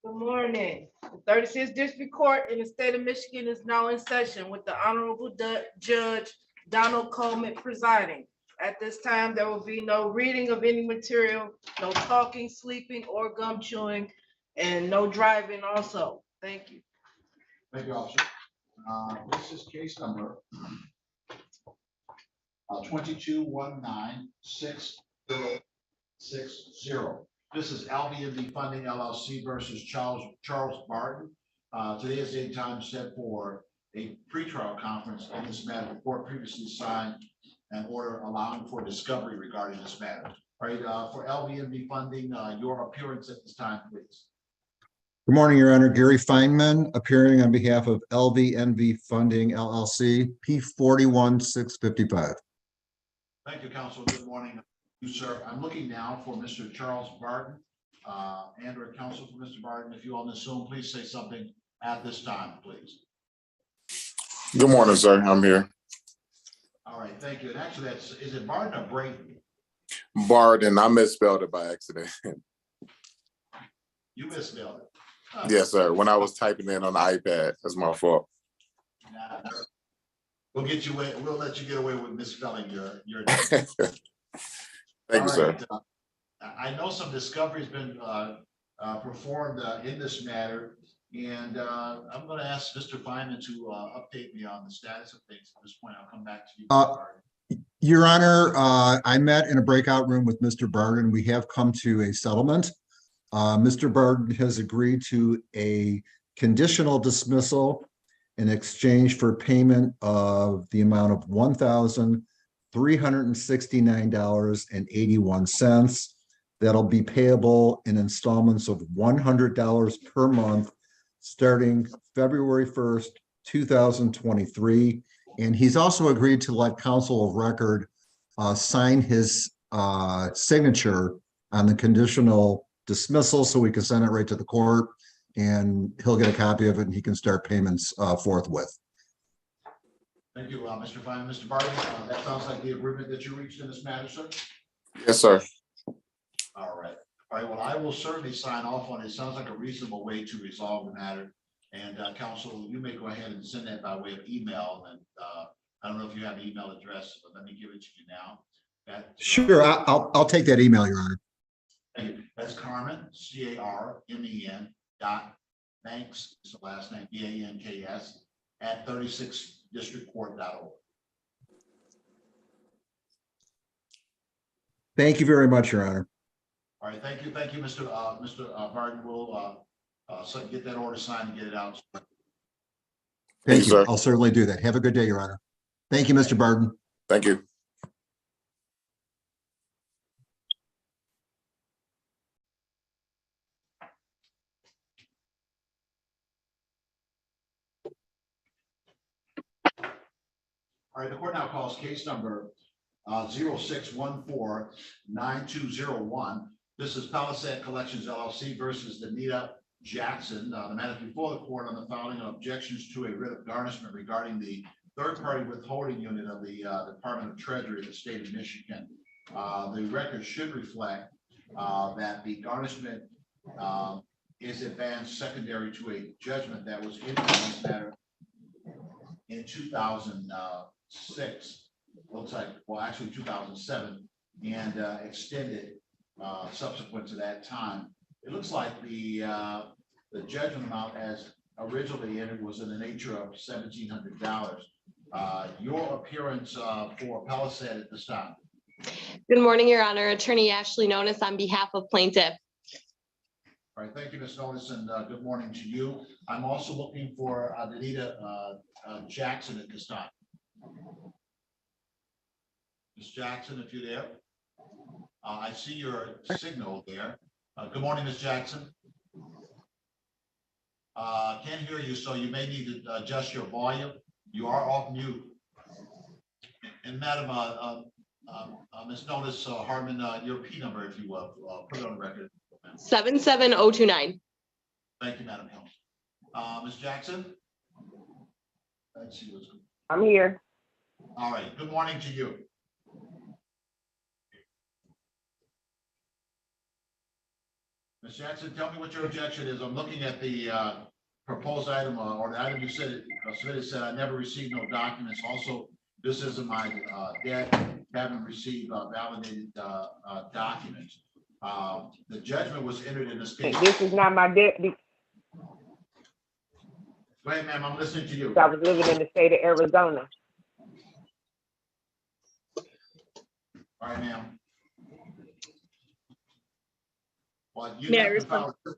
Good morning. The 36th District Court in the state of Michigan is now in session with the Honorable Judge Donald Coleman presiding. At this time, there will be no reading of any material, no talking, sleeping, or gum chewing, and no driving also. Thank you. Thank you, officer. This is case number 22-19-6060. This is LVMD Funding LLC versus Charles Barton. Today is date time set for a pretrial conference in this matter. The court previously signed an order allowing for discovery regarding this matter. All right, for LVMD Funding, your appearance at this time, please. Good morning, Your Honor. Gary Feynman, appearing on behalf of LVNV Funding LLC, P41655. Thank you, counsel. Good morning, you, sir. I'm looking now for Mr. Charles Barton and/or counsel for Mr. Barton. If you all assume, please say something at this time, please. Good morning, sir. I'm here. All right, thank you. And actually, is it Barton or Brayton? Barton. I misspelled it by accident. You misspelled it. Oh. Yes, sir. When I was typing in on the iPad, that's my fault. Nah, we'll get you away. We'll let you get away with misspelling your name. Thank you, sir. I know some discovery has been performed in this matter, and I'm going to ask Mr. Feynman to update me on the status of things. At this point, I'll come back to you. Your Honor, I met in a breakout room with Mr. Barton. We have come to a settlement. Mr. Barton has agreed to a conditional dismissal in exchange for payment of the amount of $1,369.81. That'll be payable in installments of $100 per month starting February 1st, 2023. And he's also agreed to let counsel of record sign his signature on the conditional dismissal so we can send it right to the court, and he'll get a copy of it and he can start payments forthwith. Thank you, Mr. Feynman. Mr. Barton, that sounds like the agreement that you reached in this matter, sir? Yes, sir. All right. All right. Well, I will certainly sign off on it. It sounds like a reasonable way to resolve the matter. And counsel, you may go ahead and send that by way of email. And I don't know if you have an email address, but let me give it to you now. Sure, I'll take that email, Your Honor. Thank you. That's Carmen, CARMEN Banks, is the last name, BANKS, at 36districtcourt.org. Thank you very much, Your Honor. All right, thank you, Mr. Barton. We'll so get that order signed and get it out. Thank you. Sir. I'll certainly do that. Have a good day, Your Honor. Thank you, Mr. Barton. Thank you. All right, the court now calls case number 0614-9201. This is Palisade Collections LLC versus Danita Jackson. The matter before the court on the following objections to a writ of garnishment regarding the third-party withholding unit of the Department of Treasury of the state of Michigan. The record should reflect that the garnishment is advanced secondary to a judgment that was in this matter in 2006. Looks like, well, actually 2007, and extended subsequent to that time. It looks like the judgment amount as originally entered was in the nature of $1,700. Your appearance for Palisade at this time. Good morning, Your Honor. Attorney Ashley Nonis on behalf of plaintiff. All right, thank you, Ms. Nonis, and good morning to you. I'm also looking for Danita Jackson at this time. Ms. Jackson, if you're there. I see your signal there. Good morning, Ms. Jackson. Can't hear you, so you may need to adjust your volume. You are off mute. And Madam, Ms. Notice Harmon, your P number, if you will, put it on the record. 77029. Thank you, Madam Helms. Ms. Jackson? Let's see what's going on. I'm here. All right, good morning to you. Ms. Jackson, tell me what your objection is. I'm looking at the proposed item or the item you said, submitted said, I never received no documents. Also, this isn't my debt, haven't received validated documents. The judgment was entered in this case. This is not my debt because Go ahead, ma'am, I'm listening to you. I was living in the state of Arizona. All right, ma'am. Well, you May I have to respond? file.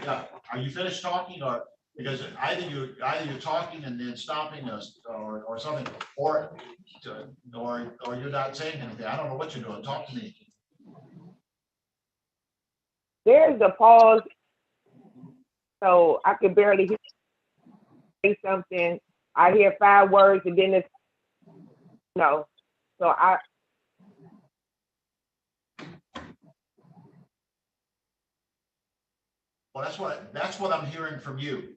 Yeah, are you finished talking or, because either you're talking and then stopping us or something, or you're not saying anything. I don't know what you're doing. Talk to me. There's a pause, so I could barely hear say something. I hear 5 words and then it's no. So Well, that's what I'm hearing from you.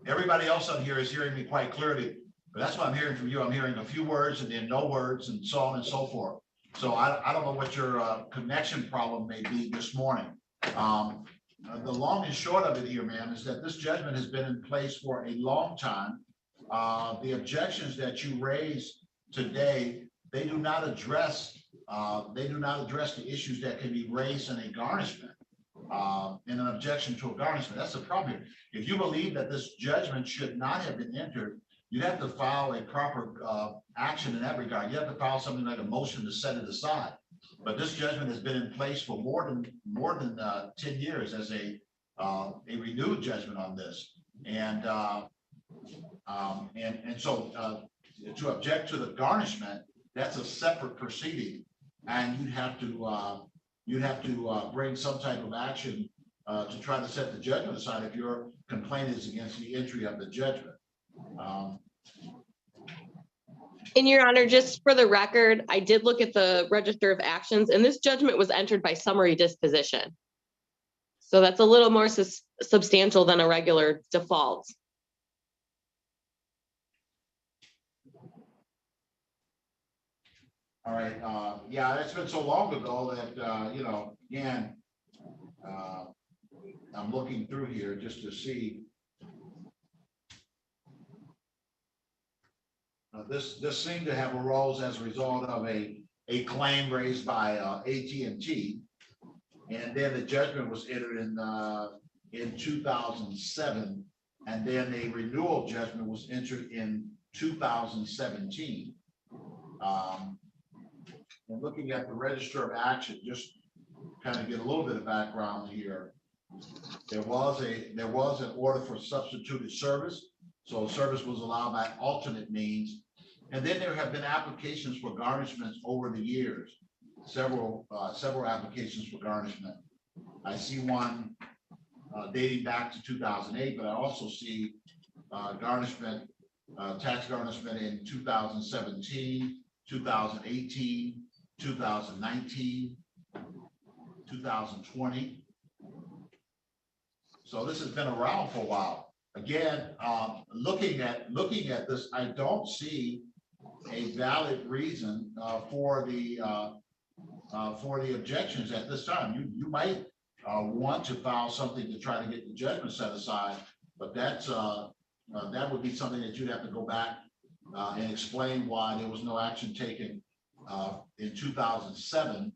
Everybody else on here is hearing me quite clearly, but that's what I'm hearing from you. I'm hearing a few words and then no words and so on and so forth. So I don't know what your connection problem may be this morning. The long and short of it here, ma'am, is that this judgment has been in place for a long time. The objections that you raised today, they do not address the issues that can be raised in a garnishment. In an objection to a garnishment. That's the problem here. If you believe that this judgment should not have been entered, you'd have to file a proper action in that regard. You have to file something like a motion to set it aside. But this judgment has been in place for more than 10 years as a renewed judgment on this. And so to object to the garnishment, that's a separate proceeding, and you'd have to bring some type of action to try to set the judgment aside if your complaint is against the entry of the judgment. And Your Honor, just for the record, I did look at the Register of Actions, and this judgment was entered by summary disposition. So that's a little more substantial than a regular default. All right, yeah, that's been so long ago that, again, I'm looking through here just to see. This seemed to have arose as a result of a claim raised by AT&T, and then the judgment was entered in 2007, and then a renewal judgment was entered in 2017. And looking at the Register of Action, just kind of get a little bit of background here. There was an order for substituted service, so service was allowed by alternate means. And then there have been applications for garnishments over the years, several applications for garnishment. I see one dating back to 2008, but I also see garnishment, tax garnishment in 2017, 2018, 2019, 2020. So this has been around for a while. Again, looking at this, I don't see a valid reason for the objections at this time. You might want to file something to try to get the judgment set aside, but that would be something that you'd have to go back and explain why there was no action taken in 2007,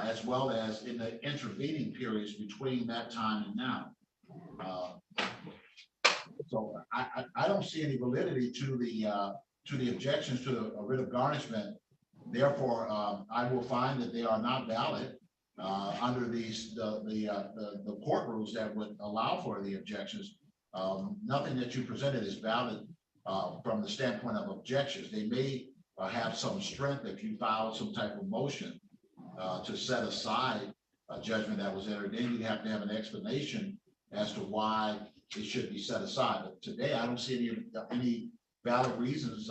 as well as in the intervening periods between that time and now. So I don't see any validity to the objections to the writ of garnishment. Therefore, I will find that they are not valid under the court rules that would allow for the objections. Nothing that you presented is valid from the standpoint of objections. They may have some strength if you file some type of motion to set aside a judgment that was entered. Then you'd have to have an explanation as to why it should be set aside. But today, I don't see any valid reasons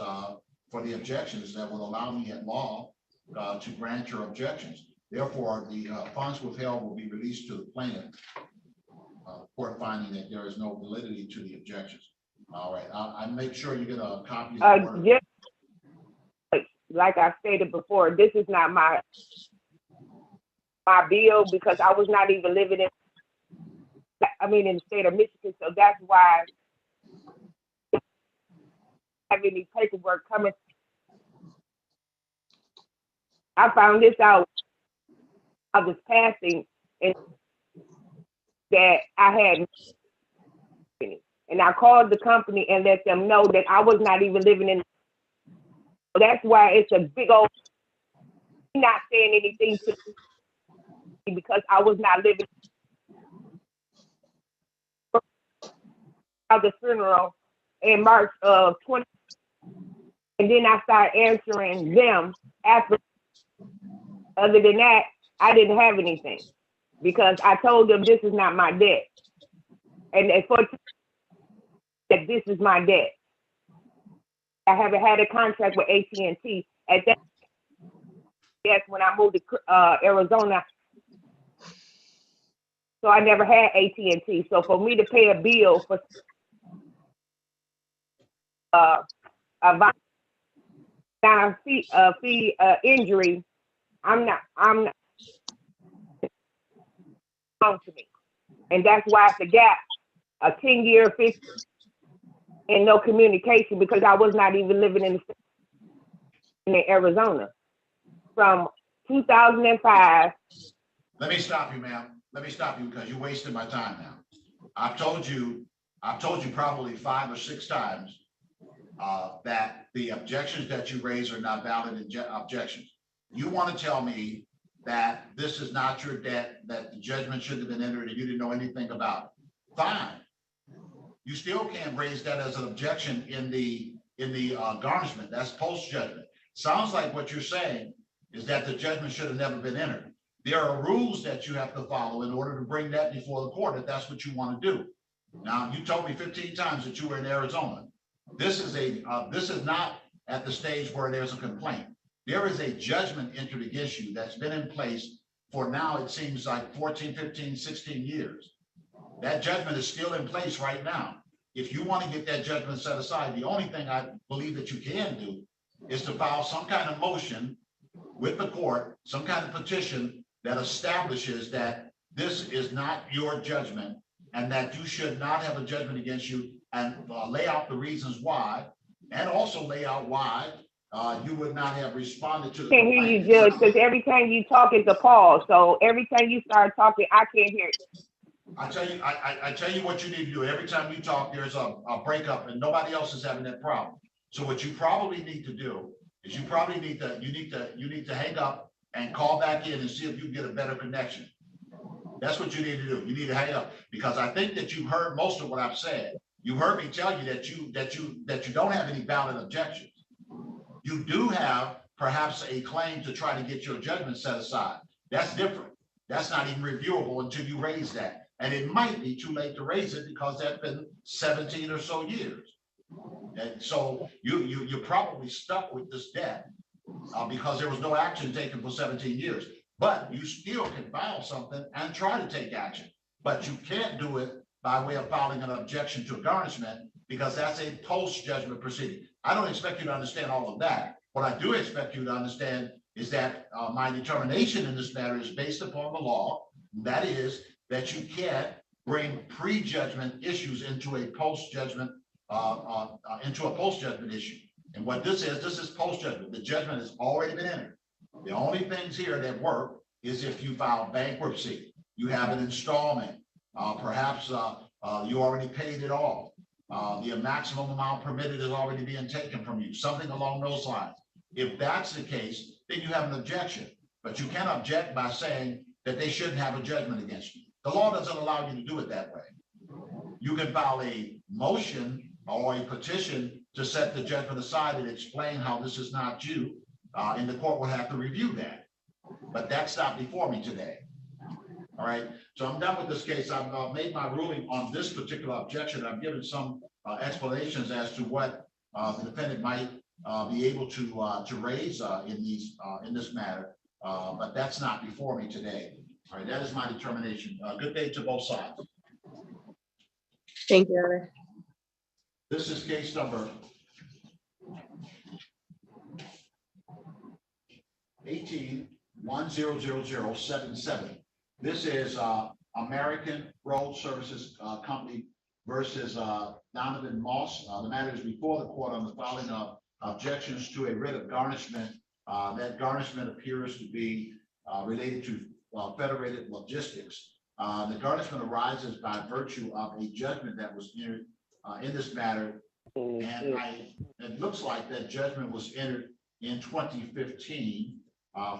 for the objections that would allow me at law to grant your objections. Therefore, the funds withheld will be released to the plaintiff. Court finding that there is no validity to the objections. All right, I make sure you get a copy of the order. Just like I stated before, this is not my bill because I was not even living in in the state of Michigan. So that's why I have any paperwork coming. I found this out of this passing and that I had, and I called the company and let them know that I was not even living in. So that's why it's a big old, not saying anything to me because I was not living at the funeral in March of 20. And then I started answering them after. Other than that, I didn't have anything because I told them this is not my debt. And for that this is my debt. I haven't had a contract with AT&T at that. Yes, when I moved to Arizona, so I never had AT&T. So for me to pay a bill for a fee injury, I'm not to me, and that's why it's a gap, a 10-year, 15, and no communication because I was not even living in Arizona from 2005. Let me stop you, ma'am. Let me stop you because you're wasting my time now. I've told you probably 5 or 6 times that the objections that you raise are not valid objections. You want to tell me that this is not your debt, that the judgment shouldn't have been entered and you didn't know anything about it. Fine. You still can't raise that as an objection in the garnishment. That's post-judgment. Sounds like what you're saying is that the judgment should have never been entered. There are rules that you have to follow in order to bring that before the court if that's what you want to do. Now, you told me 15 times that you were in Arizona. This is not at the stage where there's a complaint. There is a judgment entered against you that's been in place for now, it seems like 14, 15, 16 years. That judgment is still in place right now. If you want to get that judgment set aside, the only thing I believe that you can do is to file some kind of motion with the court, some kind of petition that establishes that this is not your judgment and that you should not have a judgment against you, and lay out the reasons why, and also lay out why you would not have responded to the I can't hear you, Judge, because every time you talk, it's a pause. So every time you start talking, I can't hear you. I tell you what you need to do. Every time you talk, there's a breakup, and nobody else is having that problem. So what you probably need to do is you need to hang up and call back in and see if you can get a better connection. That's what you need to do. You need to hang up because I think that you heard most of what I've said. You heard me tell you that you don't have any valid objections. You do have perhaps a claim to try to get your judgment set aside. That's different. That's not even reviewable until you raise that. And it might be too late to raise it because that's been 17 or so years. And so you're probably stuck with this debt because there was no action taken for 17 years. But you still can file something and try to take action. But you can't do it by way of filing an objection to a garnishment because that's a post-judgment proceeding. I don't expect you to understand all of that. What I do expect you to understand is that my determination in this matter is based upon the law. That is that you can't bring pre-judgment issues into a post-judgment issue. And what this is post-judgment. The judgment has already been entered. The only things here that work is if you file bankruptcy, you have an installment, perhaps you already paid it off. The maximum amount permitted is already being taken from you, something along those lines. If that's the case, then you have an objection, but you can't object by saying that they shouldn't have a judgment against you. The law doesn't allow you to do it that way. You can file a motion or a petition to set the judgment aside and explain how this is not you, and the court will have to review that. But that's not before me today. All right, so I'm done with this case. I've made my ruling on this particular objection. I've given some explanations as to what the defendant might be able to raise in this matter, but that's not before me today. All right, that is my determination. Good day to both sides. Thank you, Your Honor. This is case number 18-100077. This is American Road Services Company versus Donovan Moss. The matter is before the court on the filing of objections to a writ of garnishment. That garnishment appears to be related to Federated Logistics. The garnishment arises by virtue of a judgment that was entered in this matter. And it looks like that judgment was entered in 2015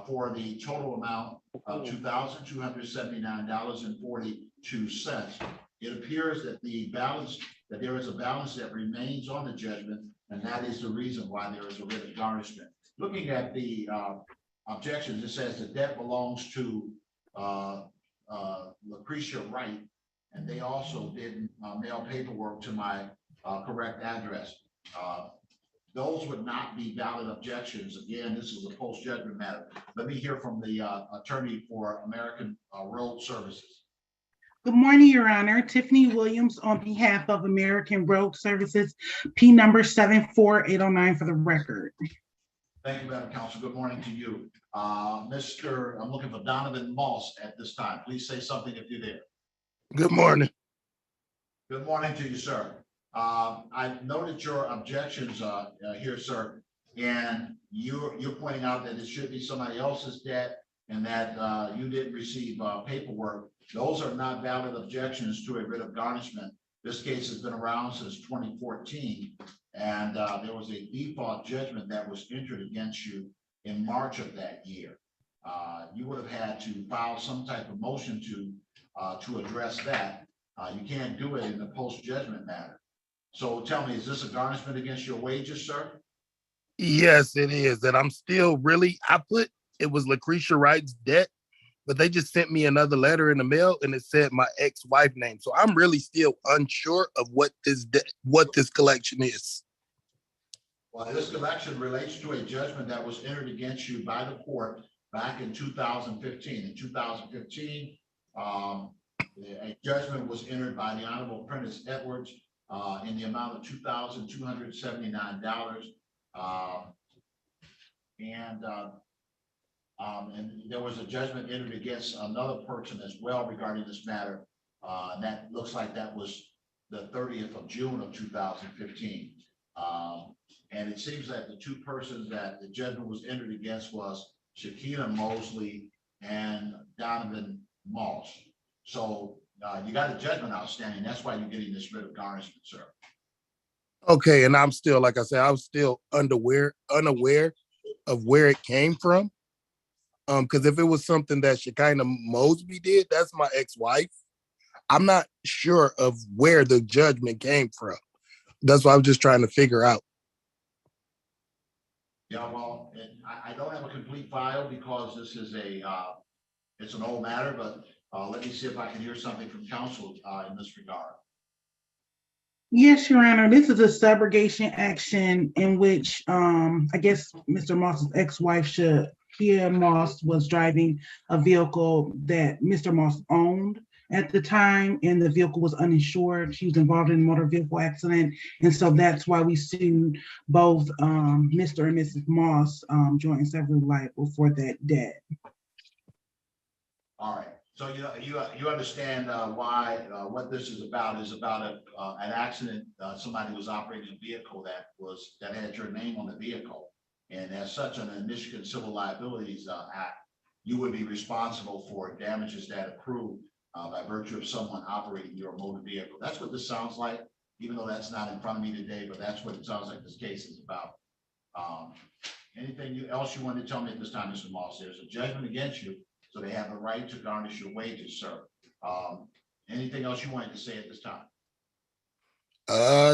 for the total amount of $2,279.42. It appears that there is a balance that remains on the judgment, and that is the reason why there is a writ of garnishment. Looking at the objections, it says the debt belongs to Lucretia Wright, and they also didn't mail paperwork to my correct address. Those would not be valid objections. Again, this is a post-judgment matter. Let me hear from the attorney for American Road Services. Good morning, Your Honor. Tiffany Williams on behalf of American Road Services, P number 74809 for the record. Thank you, Madam Counsel. Good morning to you. I'm looking for Donovan Moss at this time. Please say something if you're there. Good morning. Good morning to you, sir. I've noted your objections here, sir, and you're pointing out that it should be somebody else's debt and that you didn't receive paperwork. Those are not valid objections to a writ of garnishment. This case has been around since 2014, and there was a default judgment that was entered against you in March of that year. You would have had to file some type of motion to address that. You can't do it in the post-judgment matter. So tell me, is this a garnishment against your wages, sir? Yes, it is. And I'm still it was Lucretia Wright's debt, but they just sent me another letter in the mail and it said my ex-wife name. So I'm really still unsure of what this collection is. Well, this collection relates to a judgment that was entered against you by the court back in 2015. In 2015, a judgment was entered by the Honorable Prentice Edwards in the amount of $2,279. And there was a judgment entered against another person as well regarding this matter. And that looks like that was the 30th of June of 2015. And it seems that the two persons that the judgment was entered against was Shakina Mosley and Donovan Moss. So you got a judgment outstanding. That's why you're getting this writ of garnishment, sir. Okay, and I'm still, like I said, I was still unaware of where it came from. Because if it was something that Shekinah Mosby did, that's my ex-wife. I'm not sure of where the judgment came from. That's what I was just trying to figure out. Yeah, well, I don't have a complete file because this is it's an old matter, but let me see if I can hear something from counsel in this regard. Yes, Your Honor. This is a subrogation action in which I guess Mr. Moss's ex-wife, Shakia Moss, was driving a vehicle that Mr. Moss owned at the time, and the vehicle was uninsured. She was involved in a motor vehicle accident, and so that's why we sued both Mr. and Mrs. Moss joint and severally liable for that debt. All right. So you understand why what this is about an accident. Somebody was operating a vehicle that had your name on the vehicle, and as such, under the Michigan Civil Liabilities Act, you would be responsible for damages that accrue by virtue of someone operating your motor vehicle. That's what this sounds like, even though that's not in front of me today, but that's what it sounds like this case is about. Anything else you want to tell me at this time, Mr. Moss? There's a judgment against you, so they have the right to garnish your wages, sir. Anything else you wanted to say at this time?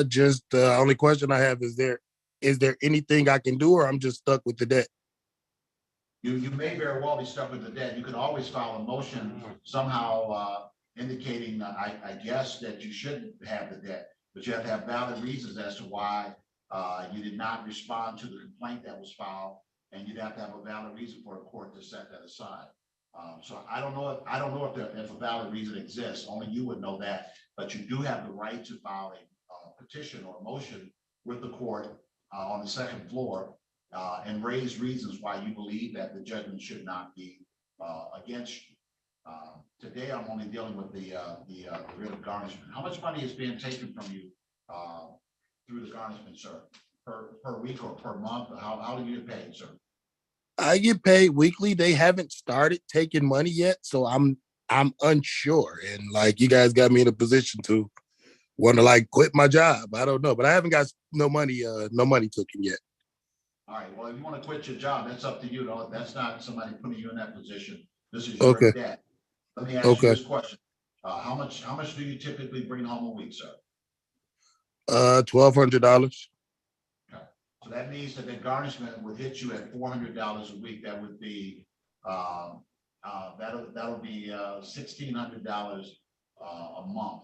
Just the only question I have is there anything I can do, or I'm just stuck with the debt? You may very well be stuck with the debt. You can always file a motion somehow indicating, I guess, that you shouldn't have the debt, but you have to have valid reasons as to why you did not respond to the complaint that was filed, and you'd have to have a valid reason for a court to set that aside. So I don't know if a valid reason exists. Only you would know that, but you do have the right to file a petition or a motion with the court on the second floor and raise reasons why you believe that the judgment should not be against you. Today, I'm only dealing with the writ of garnishment. How much money is being taken from you through the garnishment, sir? Per week or per month? How do you get paid, sir? I get paid weekly. They haven't started taking money yet, so I'm unsure. And like you guys got me in a position to want to like quit my job. I don't know, but I haven't got no money taken yet. All right, well, if you want to quit your job, that's up to you. No, that's not somebody putting you in that position. This is your Okay. debt. Let me ask you Okay. this question. How much do you typically bring home a week, sir? $1,200. So that means that the garnishment would hit you at $400 a week. That would be that'll be $1,600 a month.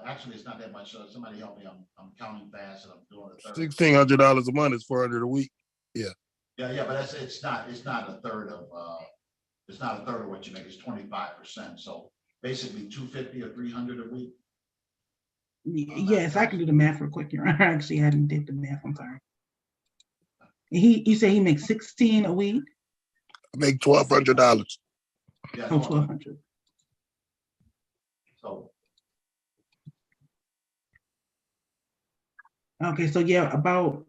Actually, it's not that much. So somebody help me. I'm counting fast and I'm doing a third. $1,600 a month is $400 a week. Yeah. Yeah, but it's not a third of what you make. It's 25%. So basically 250 or 300 a week. Yes, I can do the math real quick. Your Honor, I actually hadn't did the math. I'm sorry. You say he makes 16 a week? I make $1,200. Yeah, Oh, 1,200. So Okay, so yeah, it's gonna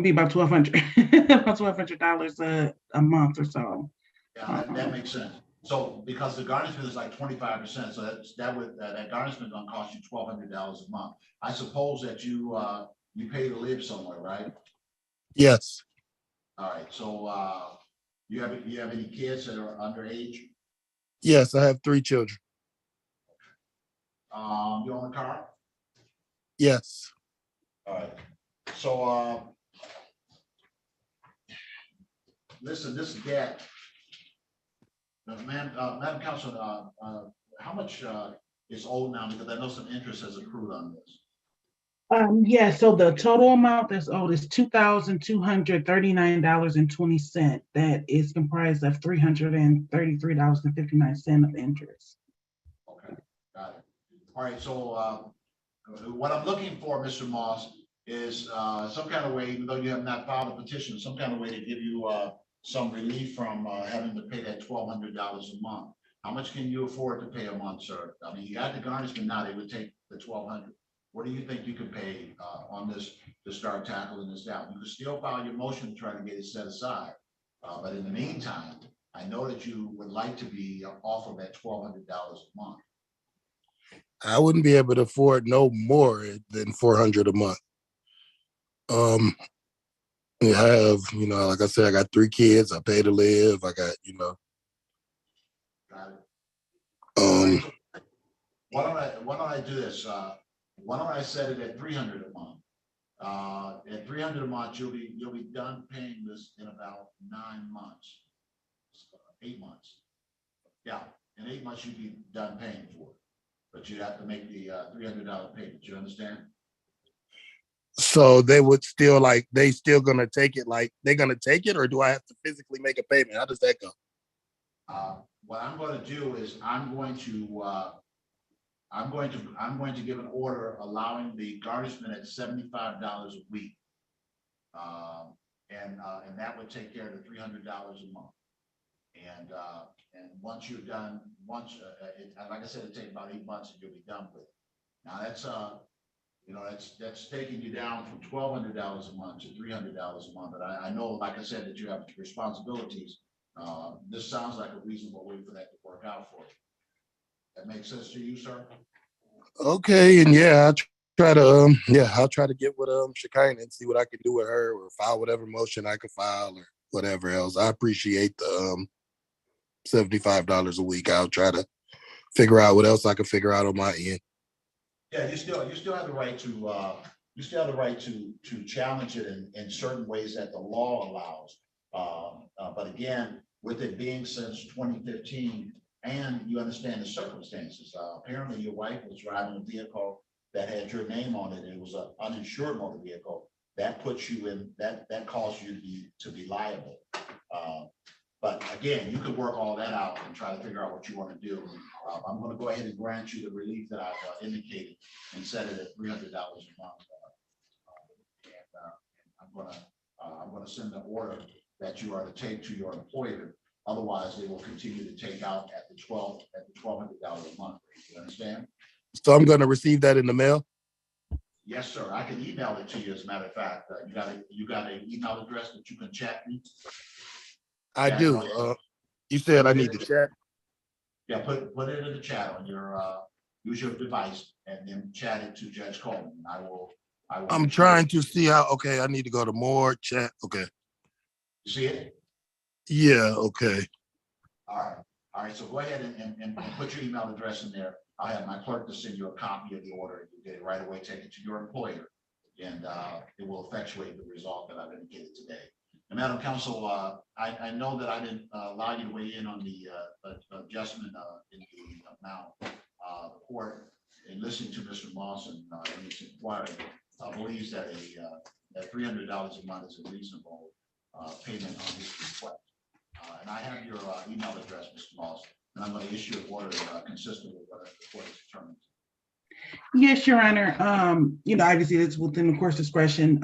be about $1,200, about $1,200 a month or so. yeah, that makes sense. So because the garnishment is like 25%, so that garnishment gonna cost you $1,200 a month. I suppose that you pay to live somewhere, right? Yes. All right. So you have any kids that are underage? Yes, I have 3 children. You own a car? Yes. All right. So listen, this debt, Madam Council, how much is owed now? Because I know some interest has accrued on this. Yeah, so the total amount that's owed is $2,239.20. That is comprised of $333.59 of interest. Okay, got it. All right, so what I'm looking for, Mr. Moss, is some kind of way, even though you have not filed a petition, some kind of way to give you some relief from having to pay that $1,200 a month. How much can you afford to pay a month, sir? I mean, you got the garnishment now, they would take the $1,200. What do you think you could pay on this to start tackling this down? You could still file your motion to try to get it set aside. But in the meantime, I know that you would like to be off of that $1,200 a month. I wouldn't be able to afford no more than $400 a month. I have, like I said, I got 3 kids. I pay to live. I got, Got it. Um, Why don't I do this? Why don't I set it at $300 a month? At $300 a month, you'll be done paying this in about 9 months, 8 months. Yeah, in 8 months you'd be done paying for it, but you'd have to make the $300 payment. You understand? So they would still they still gonna take it, they're gonna take it, or do I have to physically make a payment? How does that go? What I'm going to do is I'm going to give an order allowing the garnishment at $75 a week. And that would take care of the $300 a month. And once you're done, like I said, it takes about 8 months and you'll be done with it. Now that's that's taking you down from $1,200 a month to $300 a month. But I know, like I said, that you have responsibilities. This sounds like a reasonable way for that to work out for you. That makes sense to you, sir? Okay, and I'll try to get with Shekinah and see what I can do with her, or file whatever motion I can file, or whatever else. I appreciate the $75 a week. I'll try to figure out what else I can figure out on my end. Yeah, you still have the right to challenge it in certain ways that the law allows. But again, with it being since 2015, and you understand the circumstances. Apparently, your wife was driving a vehicle that had your name on it. It was an uninsured motor vehicle. That puts you in that caused you to be liable. But again, you could work all that out and try to figure out what you want to do. I'm going to go ahead and grant you the relief that I've indicated and set it at $300 a month. I'm going to send the order that you are to take to your employer Otherwise, they will continue to take out at the $1,200 a month. You understand? So I'm gonna receive that in the mail? Yes, sir. I can email it to you. As a matter of fact, you got an email address that you can chat me. I Yeah, do. You said I need to chat. Yeah, put it in the chat on your use your device and then chat it to Judge Coleman. I will. I'm trying to see how, okay, I need to go to more chat. Okay. You see it? Yeah, okay. All right. So go ahead and put your email address in there. I'll have my clerk to send you a copy of the order. And you get it right away, take it to your employer, and it will effectuate the result that I've indicated today. And Madam Counsel, I know that I didn't allow you to weigh in on the adjustment in the amount. The court, in listening to Mr. Moss and his inquiry, believes that that $300 a month is a reasonable payment on this request. And I have your email address, Mr. Moss, and I'm going to issue an order consistent with what the court has determined. Yes, Your Honor. Obviously it's within the court's discretion.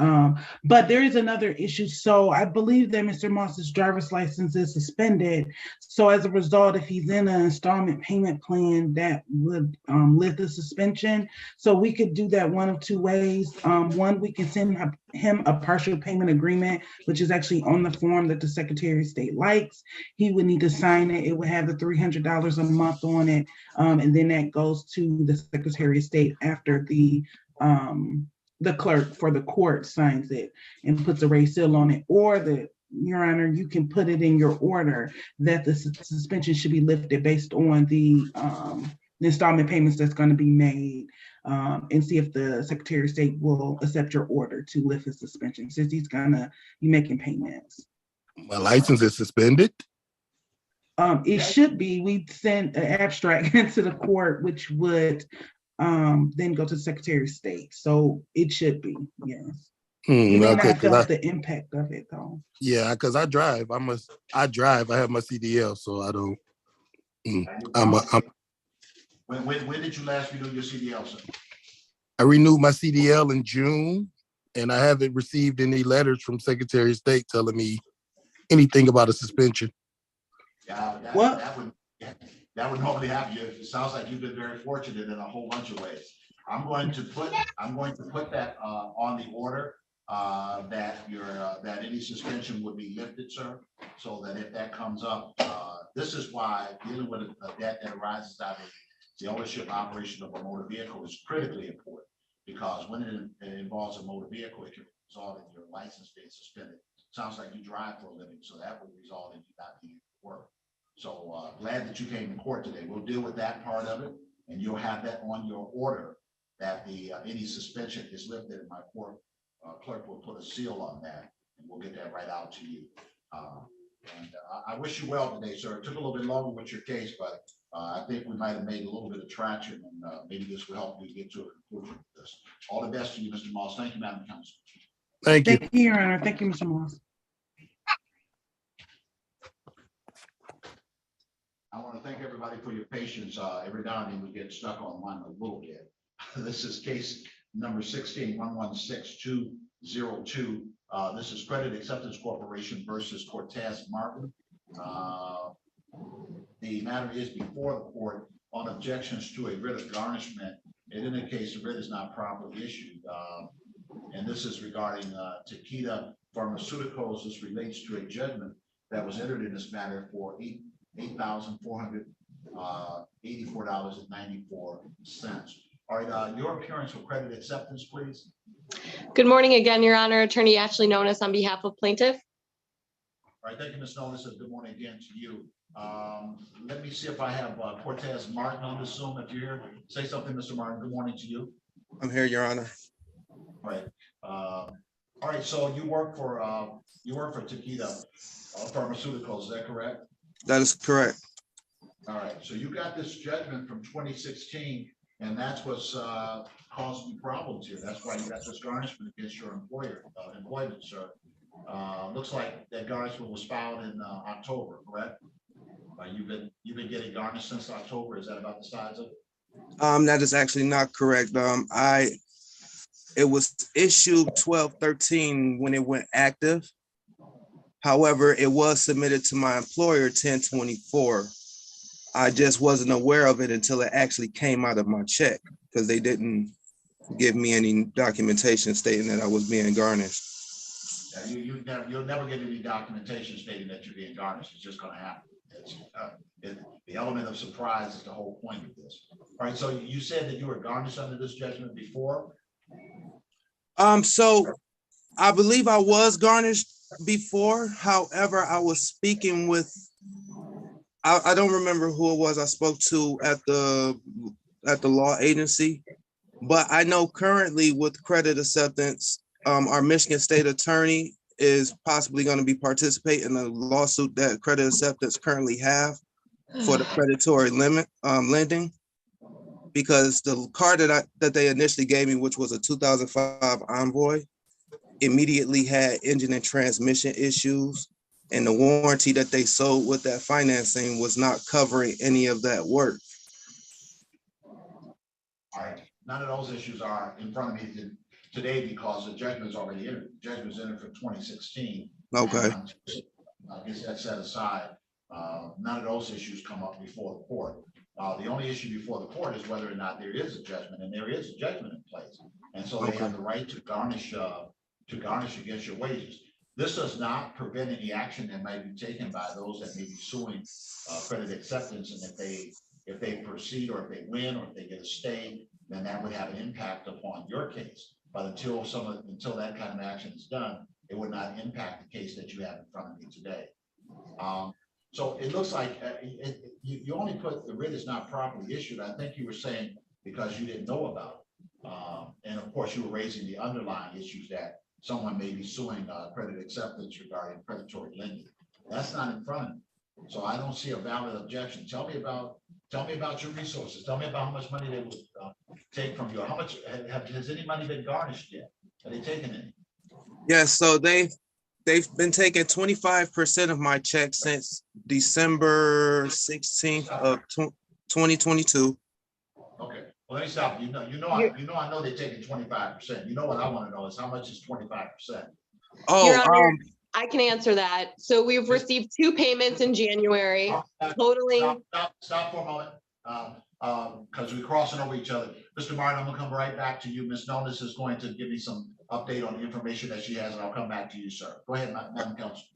But there is another issue. So I believe that Mr. Moss's driver's license is suspended. So as a result, if he's in an installment payment plan, that would lift the suspension. So we could do that one of two ways. One, we can send him a partial payment agreement, which is actually on the form that the Secretary of State likes. He would need to sign it. It would have the $300 a month on it. And then that goes to the Secretary of State after the clerk for the court signs it and puts a raised seal on it. Or Your Honor, you can put it in your order that the suspension should be lifted based on the installment payments that's going to be made, and see if the Secretary of State will accept your order to lift his suspension since he's going to be making payments. My license is suspended? It should be. We sent an abstract into the court, which would then go to the Secretary of State. So it should be, yes. You may not felt the impact of it though. Yeah, because I drive. I drive. I have my CDL, so I don't. When did you last renew your CDL, sir? I renewed my CDL in June, and I haven't received any letters from Secretary of State telling me anything about a suspension. Yeah, that would normally happen. It sounds like you've been very fortunate in a whole bunch of ways. I'm going to put that on the order that any suspension would be lifted, sir, so that if that comes up, this is why dealing with a debt that arises out of the ownership operation of a motor vehicle is critically important, because when it involves a motor vehicle, it can result in your license being suspended. Sounds like you drive for a living, so that would result in you not being able to work. So glad that you came to court today. We'll deal with that part of it, and you'll have that on your order that any suspension is lifted, and my court clerk will put a seal on that, and we'll get that right out to you. I wish you well today, sir. It took a little bit longer with your case, but I think we might have made a little bit of traction, and maybe this will help you get to a conclusion with this. All the best to you, Mr. Moss. Thank you, Madam Counsel. Thank you. Thank you, Your Honor. Thank you, Mr. Moss. I want to thank everybody for your patience. Every now and then we get stuck on one a little bit. This is case number 16-116202. This is Credit Acceptance Corporation versus Cortez Martin. The matter is before the court on objections to a writ of garnishment. It indicates the writ is not properly issued. And this is regarding Takeda Pharmaceuticals. This relates to a judgment that was entered in this matter for $8,484.94. All right, your appearance for credit acceptance, please. Good morning again, Your Honor. Attorney Ashley Nonis on behalf of plaintiff. All right, thank you, Ms. Nonis, and good morning again to you. Let me see if I have Cortez Martin on the Zoom. If you're here, say something, Mr. Martin. Good morning to you. I'm here, Your Honor. All right. All right, so you work for Takeda Pharmaceuticals, is that correct? That is correct. All right, so you got this judgment from 2016, and that's what's causing you problems here. That's why you got this garnishment against your employment, sir. Looks like that garnishment was filed in October, correct? You've been getting garnished since October. Is that about the size of it? That is actually not correct. It was issued 12/13 when it went active. However, it was submitted to my employer 10/24. I just wasn't aware of it until it actually came out of my check because they didn't give me any documentation stating that I was being garnished. Yeah, you'll never get any documentation stating that you're being garnished. It's just gonna happen. The element of surprise is the whole point of this. All right, so you said that you were garnished under this judgment before? So I believe I was garnished before. However, I was speaking with, I don't remember who it was I spoke to at the law agency, but I know currently with credit acceptance, our Michigan State Attorney is possibly going to be participating in a lawsuit that credit acceptance currently have for the predatory lending, because the car that they initially gave me, which was a 2005 Envoy, immediately had engine and transmission issues, and the warranty that they sold with that financing was not covering any of that work. All right, none of those issues are in front of me today because the judgment is already entered. The judgment was entered for 2016. Okay. I guess that's set aside. None of those issues come up before the court. The only issue before the court is whether or not there is a judgment, and there is a judgment in place. And so they have the right to garnish against your wages. This does not prevent any action that might be taken by those that may be suing credit acceptance. And if they proceed, or if they win, or if they get a stay, then that would have an impact upon your case. But until that kind of action is done, it would not impact the case that you have in front of me today. So it looks like you only put the writ is not properly issued. I think you were saying because you didn't know about it. And of course, you were raising the underlying issues that someone may be suing credit acceptance regarding predatory lending. That's not in front of me. So I don't see a valid objection. Tell me about your resources. Tell me about how much money they would take from you. How much has any money been garnished yet? Have they taken any? Yes, so they've been taking 25% of my check since December 16th of 2022. Okay, well, let me stop. I know they're taking 25%. You know what I want to know is how much is 25%? Your Honor, I can answer that. So we've received 2 payments in January, totaling. Stop for a moment, because we're crossing over each other. Mr. Martin, I'm gonna come right back to you. Ms. Nonis is going to give me some update on the information that she has, and I'll come back to you, sir. Go ahead, Madam Counsel.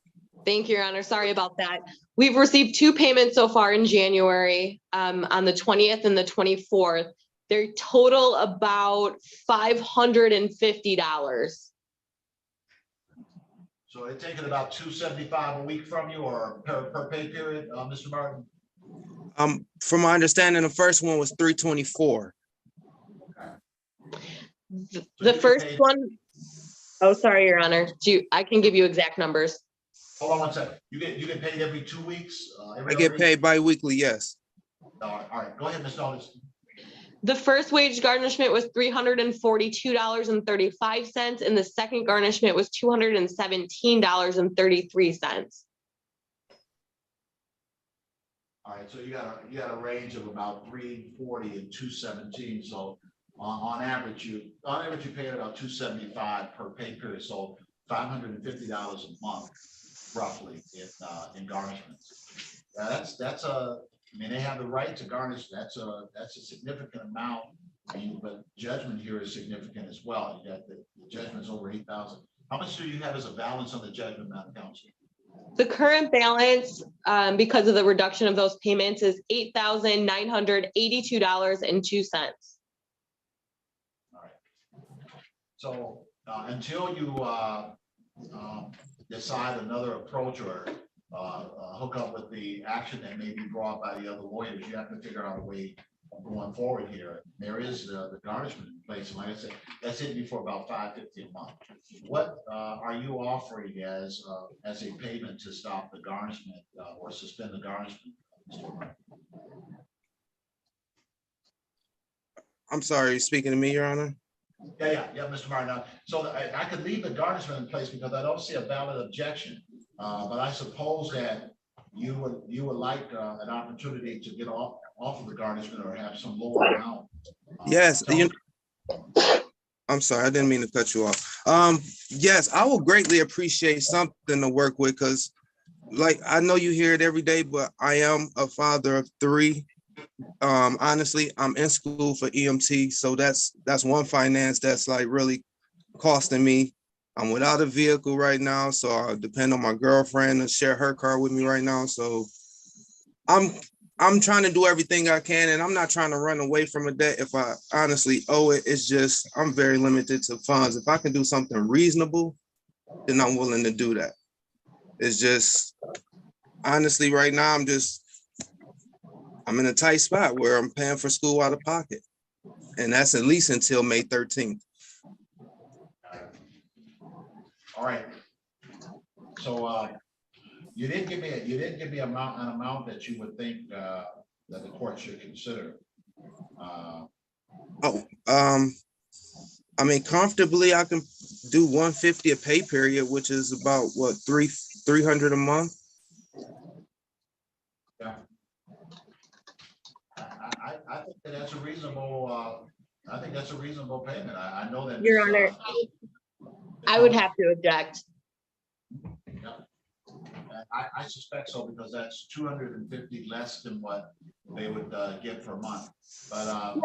Thank you, Your Honor. Sorry about that. We've received 2 payments so far in January, on the 20th and the 24th. They're total about $550. So they're taking about $275 a week from you, or per pay period, Mr. Martin? From my understanding, the first one was $324. The first one, oh, sorry, Your Honor. I can give you exact numbers. Hold on one second. You get paid every 2 weeks? I get paid bi-weekly, yes. All right. Go ahead, Ms. Nonis. The first wage garnishment was $342.35, and the second garnishment was $217.33. All right, so you got a range of about 340 and 217. So on average, you pay about $275 per pay period. So $550 a month, roughly, in garnishments. I mean, they have the right to garnish. That's a significant amount. I mean, but judgment here is significant as well. You got the judgment's over 8,000. How much do you have as a balance on the judgment, Madam Counsel? The current balance, because of the reduction of those payments, is $8,982.02. All right. So until you decide another approach or hook up with the action that may be brought by the other lawyers, you have to figure out a way of going forward here. There is the garnishment in place, and like I said, that's hitting me for about $550 a month. What are you offering as a payment to stop the garnishment or suspend the garnishment? I'm sorry, speaking to me, Your Honor? Yeah, Mr. Martin. So I could leave the garnishment in place because I don't see a valid objection. But I suppose that you would like an opportunity to get off of the garnishment or have some lower amount. Yes, I'm sorry, I didn't mean to cut you off. Yes, I will greatly appreciate something to work with because, like, I know you hear it every day, but I am a father of 3. Honestly, I'm in school for EMT, so that's one finance that's like really costing me. I'm without a vehicle right now, so I depend on my girlfriend to share her car with me right now. So I'm trying to do everything I can, and I'm not trying to run away from a debt if I honestly owe it. It's just I'm very limited to funds. If I can do something reasonable, then I'm willing to do that. It's just honestly right now I'm in a tight spot where I'm paying for school out of pocket, and that's at least until May 13th. All right. So you didn't give me an amount that you would think that the court should consider. I mean, comfortably, I can do 150 a pay period, which is about what 300 a month. Yeah. I think that's a reasonable. I think that's a reasonable payment. I know that. Your Honor, I would have to object. I suspect so because that's 250 less than what they would get per month. But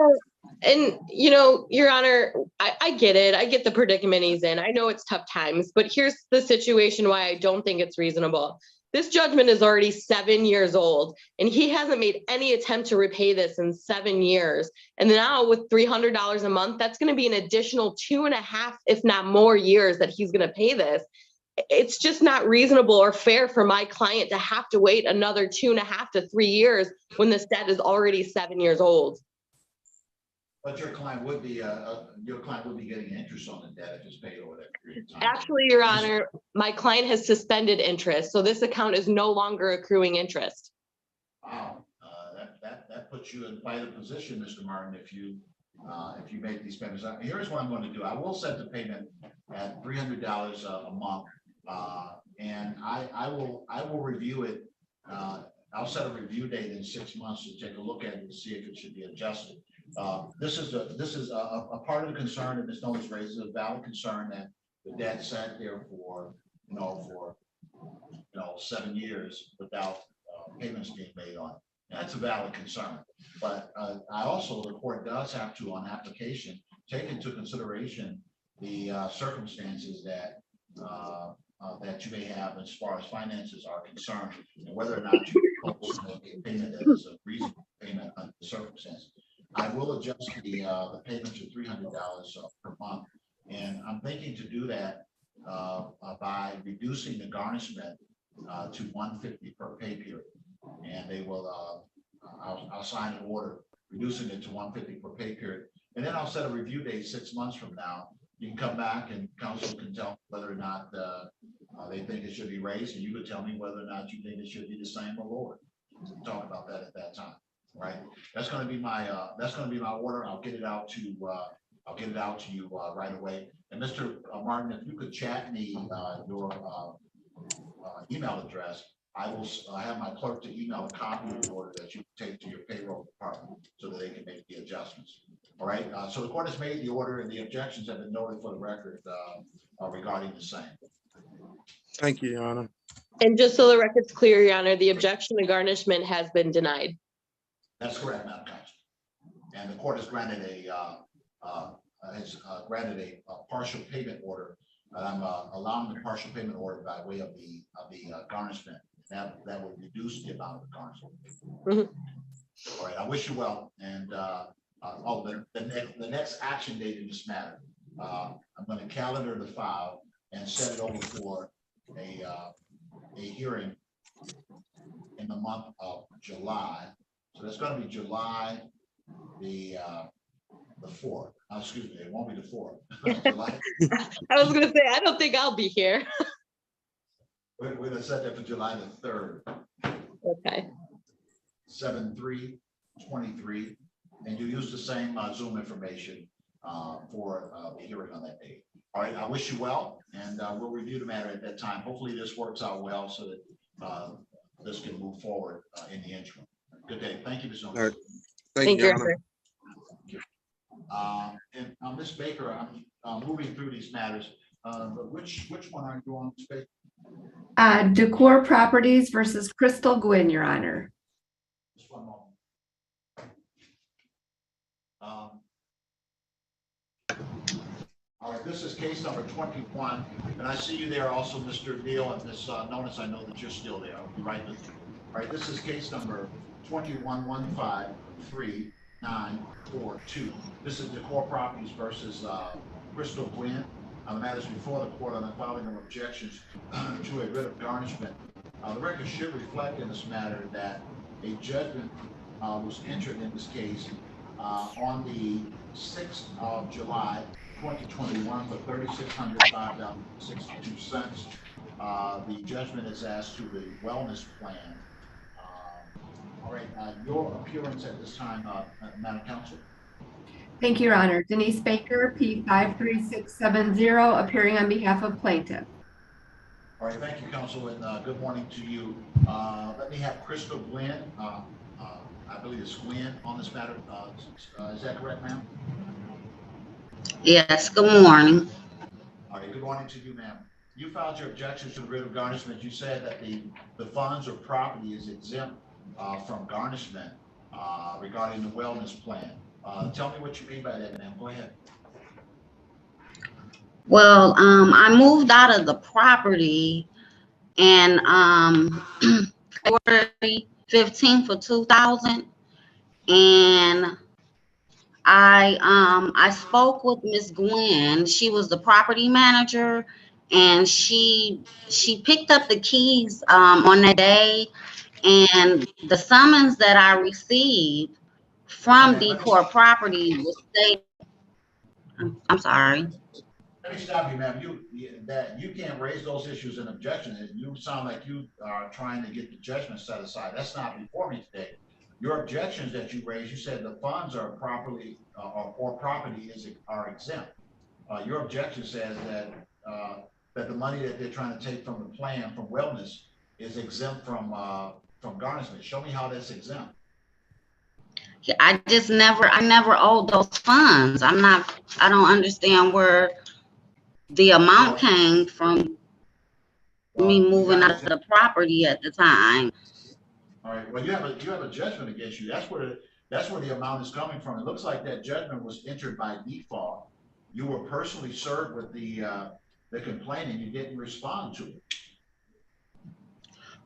and Your Honor, I get it. I get the predicament he's in. I know it's tough times, but here's the situation why I don't think it's reasonable. This judgment is already 7 years old, and he hasn't made any attempt to repay this in 7 years. And now with $300 a month, that's going to be an additional 2.5, if not more years that he's going to pay this. It's just not reasonable or fair for my client to have to wait another 2.5 to 3 years when this debt is already 7 years old. But your client would be getting interest on the debt if it's paid over that period of time. Actually, Your Honor, my client has suspended interest, so this account is no longer accruing interest. Wow, that puts you in quite a position, Mr. Martin, if you make these payments. Here's what I'm going to do. I will set the payment at $300 a month, and I will review it. I'll set a review date in 6 months to take a look at it to see if it should be adjusted. This is a part of the concern that Ms. Nolan's raised, a valid concern that the debt sat there for 7 years without payments being made on it. That's a valid concern. But the court does have to, on application, take into consideration the circumstances that you may have as far as finances are concerned, and whether or not you propose to make a payment that is a reasonable payment under the circumstances. I will adjust the payment to $300 per month, and I'm thinking to do that by reducing the garnishment to $150 per pay period, and they will. I'll sign an order reducing it to $150 per pay period, and then I'll set a review date 6 months from now. You can come back and counsel can tell whether or not they think it should be raised, and you could tell me whether or not you think it should be the same or lower. We can talk about that at that time. Right. That's going to be my order. I'll get it out to you right away. And Mr. Martin, if you could chat me your email address, I will have my clerk to email a copy of the order that you can take to your payroll department so that they can make the adjustments. All right. So the court has made the order, and the objections have been noted for the record regarding the same. Thank you, Your Honor. And just so the record's clear, Your Honor, the objection to garnishment has been denied. That's correct, Madam Counsel. And the court has granted a partial payment order. I'm allowing the partial payment order by way of the garnishment. That would reduce the amount of the garnishment. Mm-hmm. All right. I wish you well. And the next action date in this matter, I'm going to calendar the file and set it over for a hearing in the month of July. So that's going to be July the 4th. Excuse me, it won't be the 4th. July. I was going to say, I don't think I'll be here. We're going to set that for July the 3rd. Okay. 7/3/23, and you use the same Zoom information for the hearing on that date. All right. I wish you well, and we'll review the matter at that time. Hopefully, this works out well so that this can move forward in the interim. Good day. Thank you, Ms. Jones. Right. Thank you, Your Honor. And Ms. Baker, I'm moving through these matters. But which one are you on, Space? Decor Properties versus Crystal Gwynn, Your Honor. Just one moment. All right, this is case number 21, and I see you there also, Mr. Neal, and Ms. Notice, I know that you're still there. I'll be right with you. All right, this is case number 21-153-942. This is Decor Properties versus Crystal Gwynn. The matters before the court on the filing of objections to a writ of garnishment. The record should reflect in this matter that a judgment was entered in this case on the 6th of July, 2021 for $3,605.62. The judgment is as to the wellness plan. All right, your appearance at this time, Madam Counsel. Thank you, Your Honor. Denise Baker, P53670, appearing on behalf of plaintiff. All right, thank you, Counsel, and good morning to you. Let me have Crystal Gwynn, I believe it's Gwynn, on this matter. Is that correct, ma'am? Yes, good morning. All right, good morning to you, ma'am. You filed your objections to the writ of garnishment. You said that the funds or property is exempt from garnishment regarding the wellness plan. Tell me what you mean by that, ma'am. Go ahead. Well, I moved out of the property and February 15th for 2000, and I spoke with Miss Gwen. She was the property manager, and she picked up the keys on that day, and the summons that I received from Decor Property was stated. I'm sorry. Let me stop you, ma'am. You can't raise those issues in objection. You sound like you are trying to get the judgment set aside. That's not before me today. Your objections that you raised, you said the funds are properly or property are exempt. Your objection says that that the money that they're trying to take from the plan from wellness is exempt from garnishment. Show me how that's exempt. I never owed those funds. I don't understand where the amount came from me moving out of the property at the time. All right. Well, you have a judgment against you. That's where the amount is coming from. It looks like that judgment was entered by default. You were personally served with the complaint and you didn't respond to it.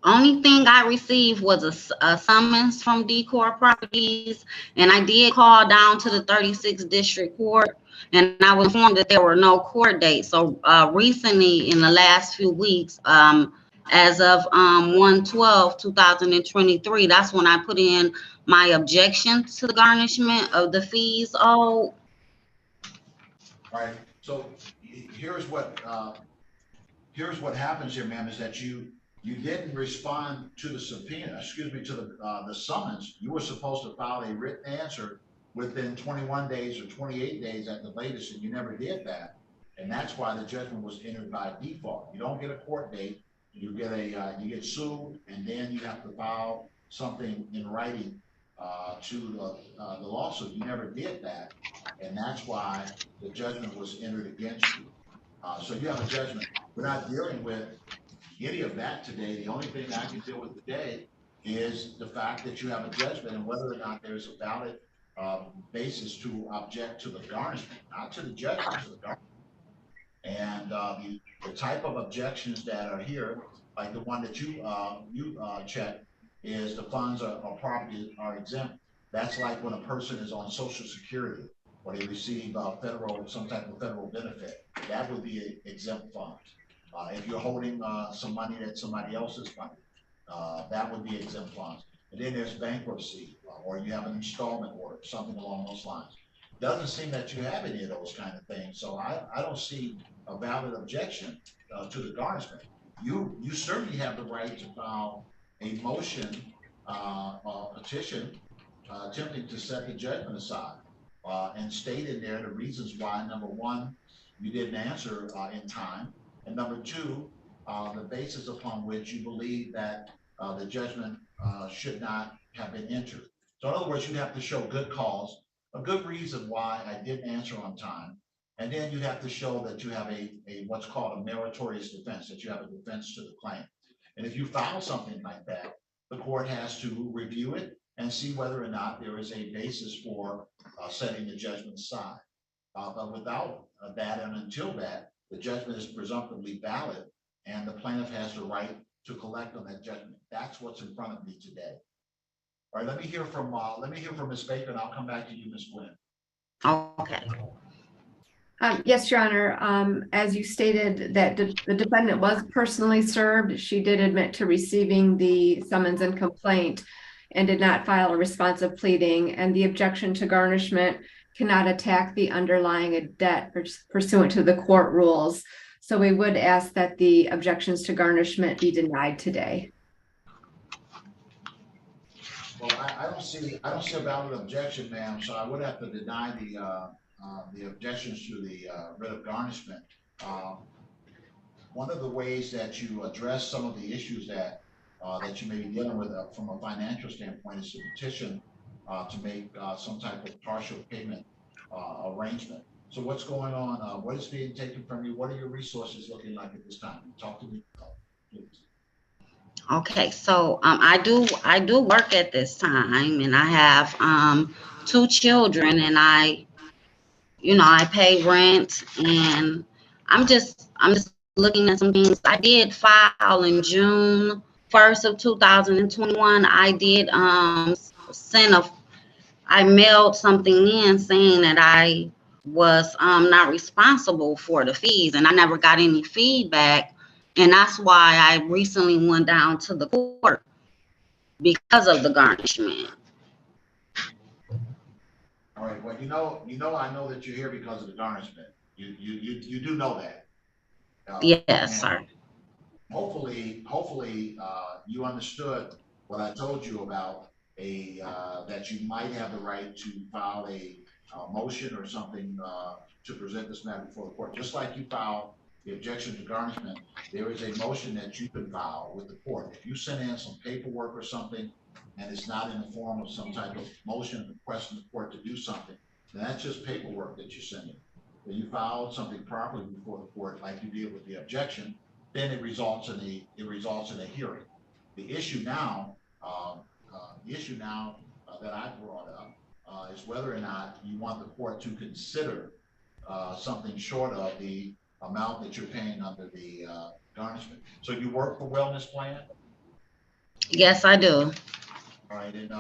Only thing I received was a summons from Decor Properties, and I did call down to the 36th District Court, and I was informed that there were no court dates. So recently, in the last few weeks, as of 1/12/2023, that's when I put in my objection to the garnishment of the fees owed. All right. So here's what happens here, ma'am, is that you didn't respond to the subpoena, excuse me, to the summons. You were supposed to file a written answer within 21 days or 28 days at the latest, and you never did that. And that's why the judgment was entered by default. You don't get a court date. You get sued, and then you have to file something in writing to the lawsuit. You never did that, and that's why the judgment was entered against you. So you have a judgment. We're not dealing with any of that today. The only thing I can deal with today is the fact that you have a judgment and whether or not there's a valid basis to object to the garnishment, not to the judgment, to the garnishment. And the type of objections that are here, like the one that you checked, is the funds or property are exempt. That's like when a person is on Social Security or they receive some type of federal benefit. That would be exempt funds. If you're holding some money that's somebody else's money, that would be exempt funds. And then there's bankruptcy, or you have an installment order, something along those lines. Doesn't seem that you have any of those kind of things. So I don't see a valid objection to the garnishment. You certainly have the right to file a motion, petition, attempting to set the judgment aside and state in there the reasons why. Number one, you didn't answer in time. And number two, the basis upon which you believe that the judgment should not have been entered. So in other words, you have to show good cause, a good reason why I didn't answer on time, And then you have to show that you have a what's called a meritorious defense, that you have a defense to the claim. And if you file something like that, the court has to review it and see whether or not there is a basis for setting the judgment aside. But without that and until that, the judgment is presumptively valid and the plaintiff has the right to collect on that judgment. That's what's in front of me today. All right, let me hear from Ms. Baker, and I'll come back to you, Ms. Gwynn. Okay. Yes, Your Honor. As you stated that the defendant was personally served, she did admit to receiving the summons and complaint and did not file a responsive pleading, and the objection to garnishment cannot attack the underlying debt pursuant to the court rules. So we would ask that the objections to garnishment be denied today. Well, I don't see a valid objection, ma'am, so I would have to deny the objections to the writ of garnishment. One of the ways that you address some of the issues that you may be dealing with from a financial standpoint is to petition to make some type of partial payment arrangement. So what's going on? What is being taken from you? What are your resources looking like at this time? Talk to me, please. Okay, so I do work at this time, and I have 2 children, and I pay rent, and I'm just looking at some things. I did file in June 1st of 2021. I did I mailed something in saying that I was not responsible for the fees, and I never got any feedback. And that's why I recently went down to the court because of the garnishment. All right. Well, I know that you're here because of the garnishment. You do know that. Yes, sir. Hopefully, you understood what I told you about that you might have the right to file a motion or something to present this matter before the court, just like you filed the objection to garnishment. There is a motion that you can file with the court. If you send in some paperwork or something and it's not in the form of some type of motion requesting the court to do something, then that's just paperwork that you're sending. When you filed something properly before the court, like you did with the objection, then it results in a hearing. The issue now that I brought up is whether or not you want the court to consider something short of the amount that you're paying under the garnishment. So you work for Wellness Plan? Yes, I do. All right, and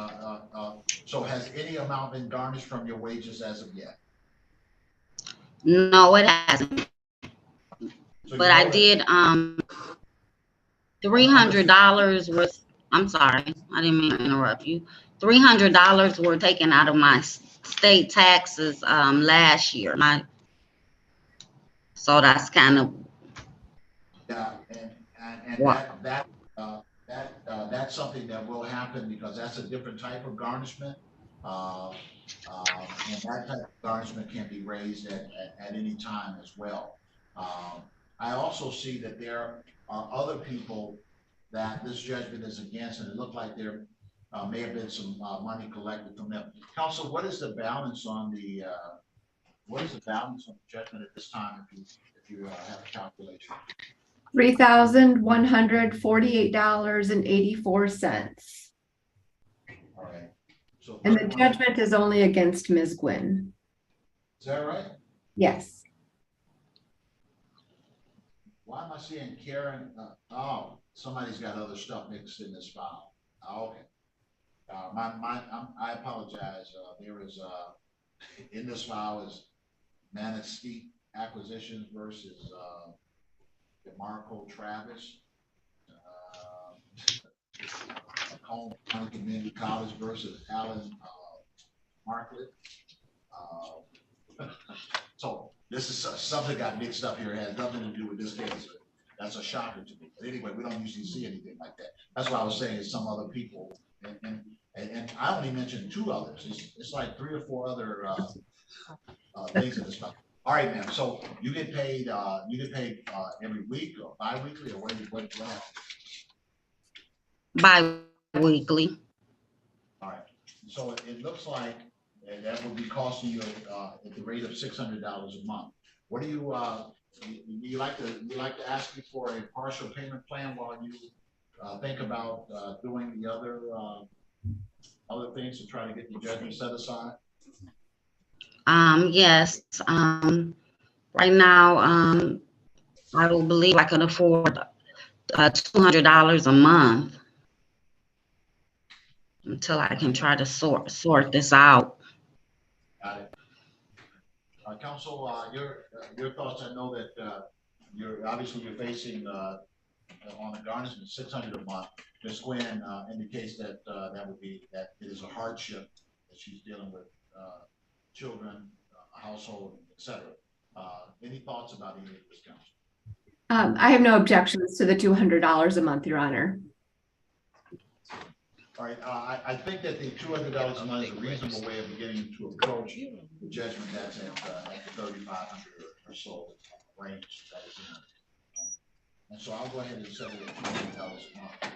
so has any amount been garnished from your wages as of yet? No, it hasn't. So but I did $300 was, I'm sorry, I didn't mean to interrupt you. $300 were taken out of my state taxes last year. So that's kind of, yeah, and that's something that will happen because that's a different type of garnishment. And that type of garnishment can be raised at any time as well. I also see that there are other people that this judgment is against, and it looked like there may have been some money collected from them. Counsel, what is the balance on the judgment at this time? If you have a calculation. $3,148.84. All right. So and the judgment is only against Ms. Gwynn. Is that right? Yes. Why am I seeing Karen? Oh, somebody's got other stuff mixed in this file. Oh, okay. I apologize. There is in this file is Manistee Acquisitions versus DeMarco Travis, Coleman County Community College versus Allen Marklet. So this is something got mixed up here. It has nothing to do with this case. That's a shocker to me. But anyway, we don't usually see anything like that. That's why I was saying some other people, and I only mentioned 2 others. It's like 3 or 4 other things in this file. All right, ma'am. So you get paid. Every week or bi-weekly, or what happens? bi-weekly. All right. So it looks like that would be costing you at the rate of $600 a month. What do you like to ask me for a partial payment plan while you think about doing the other things to try to get the judgment set aside? Yes. Right now, I don't believe I can afford $200 a month until I can try to sort this out. Got it. Counsel, your thoughts? I know that you're facing on the garnishment 600 a month. Ms. Gwen indicates that that it is a hardship that she's dealing with children, a household, etc. Any thoughts about any of this, counsel? I have no objections to the $200 a month, Your Honor. All right, I think that the $200 a month is a reasonable way of beginning to approach the judgment that's at the 3,500 or so range that is in. And so I'll go ahead and settle it at $200 a month.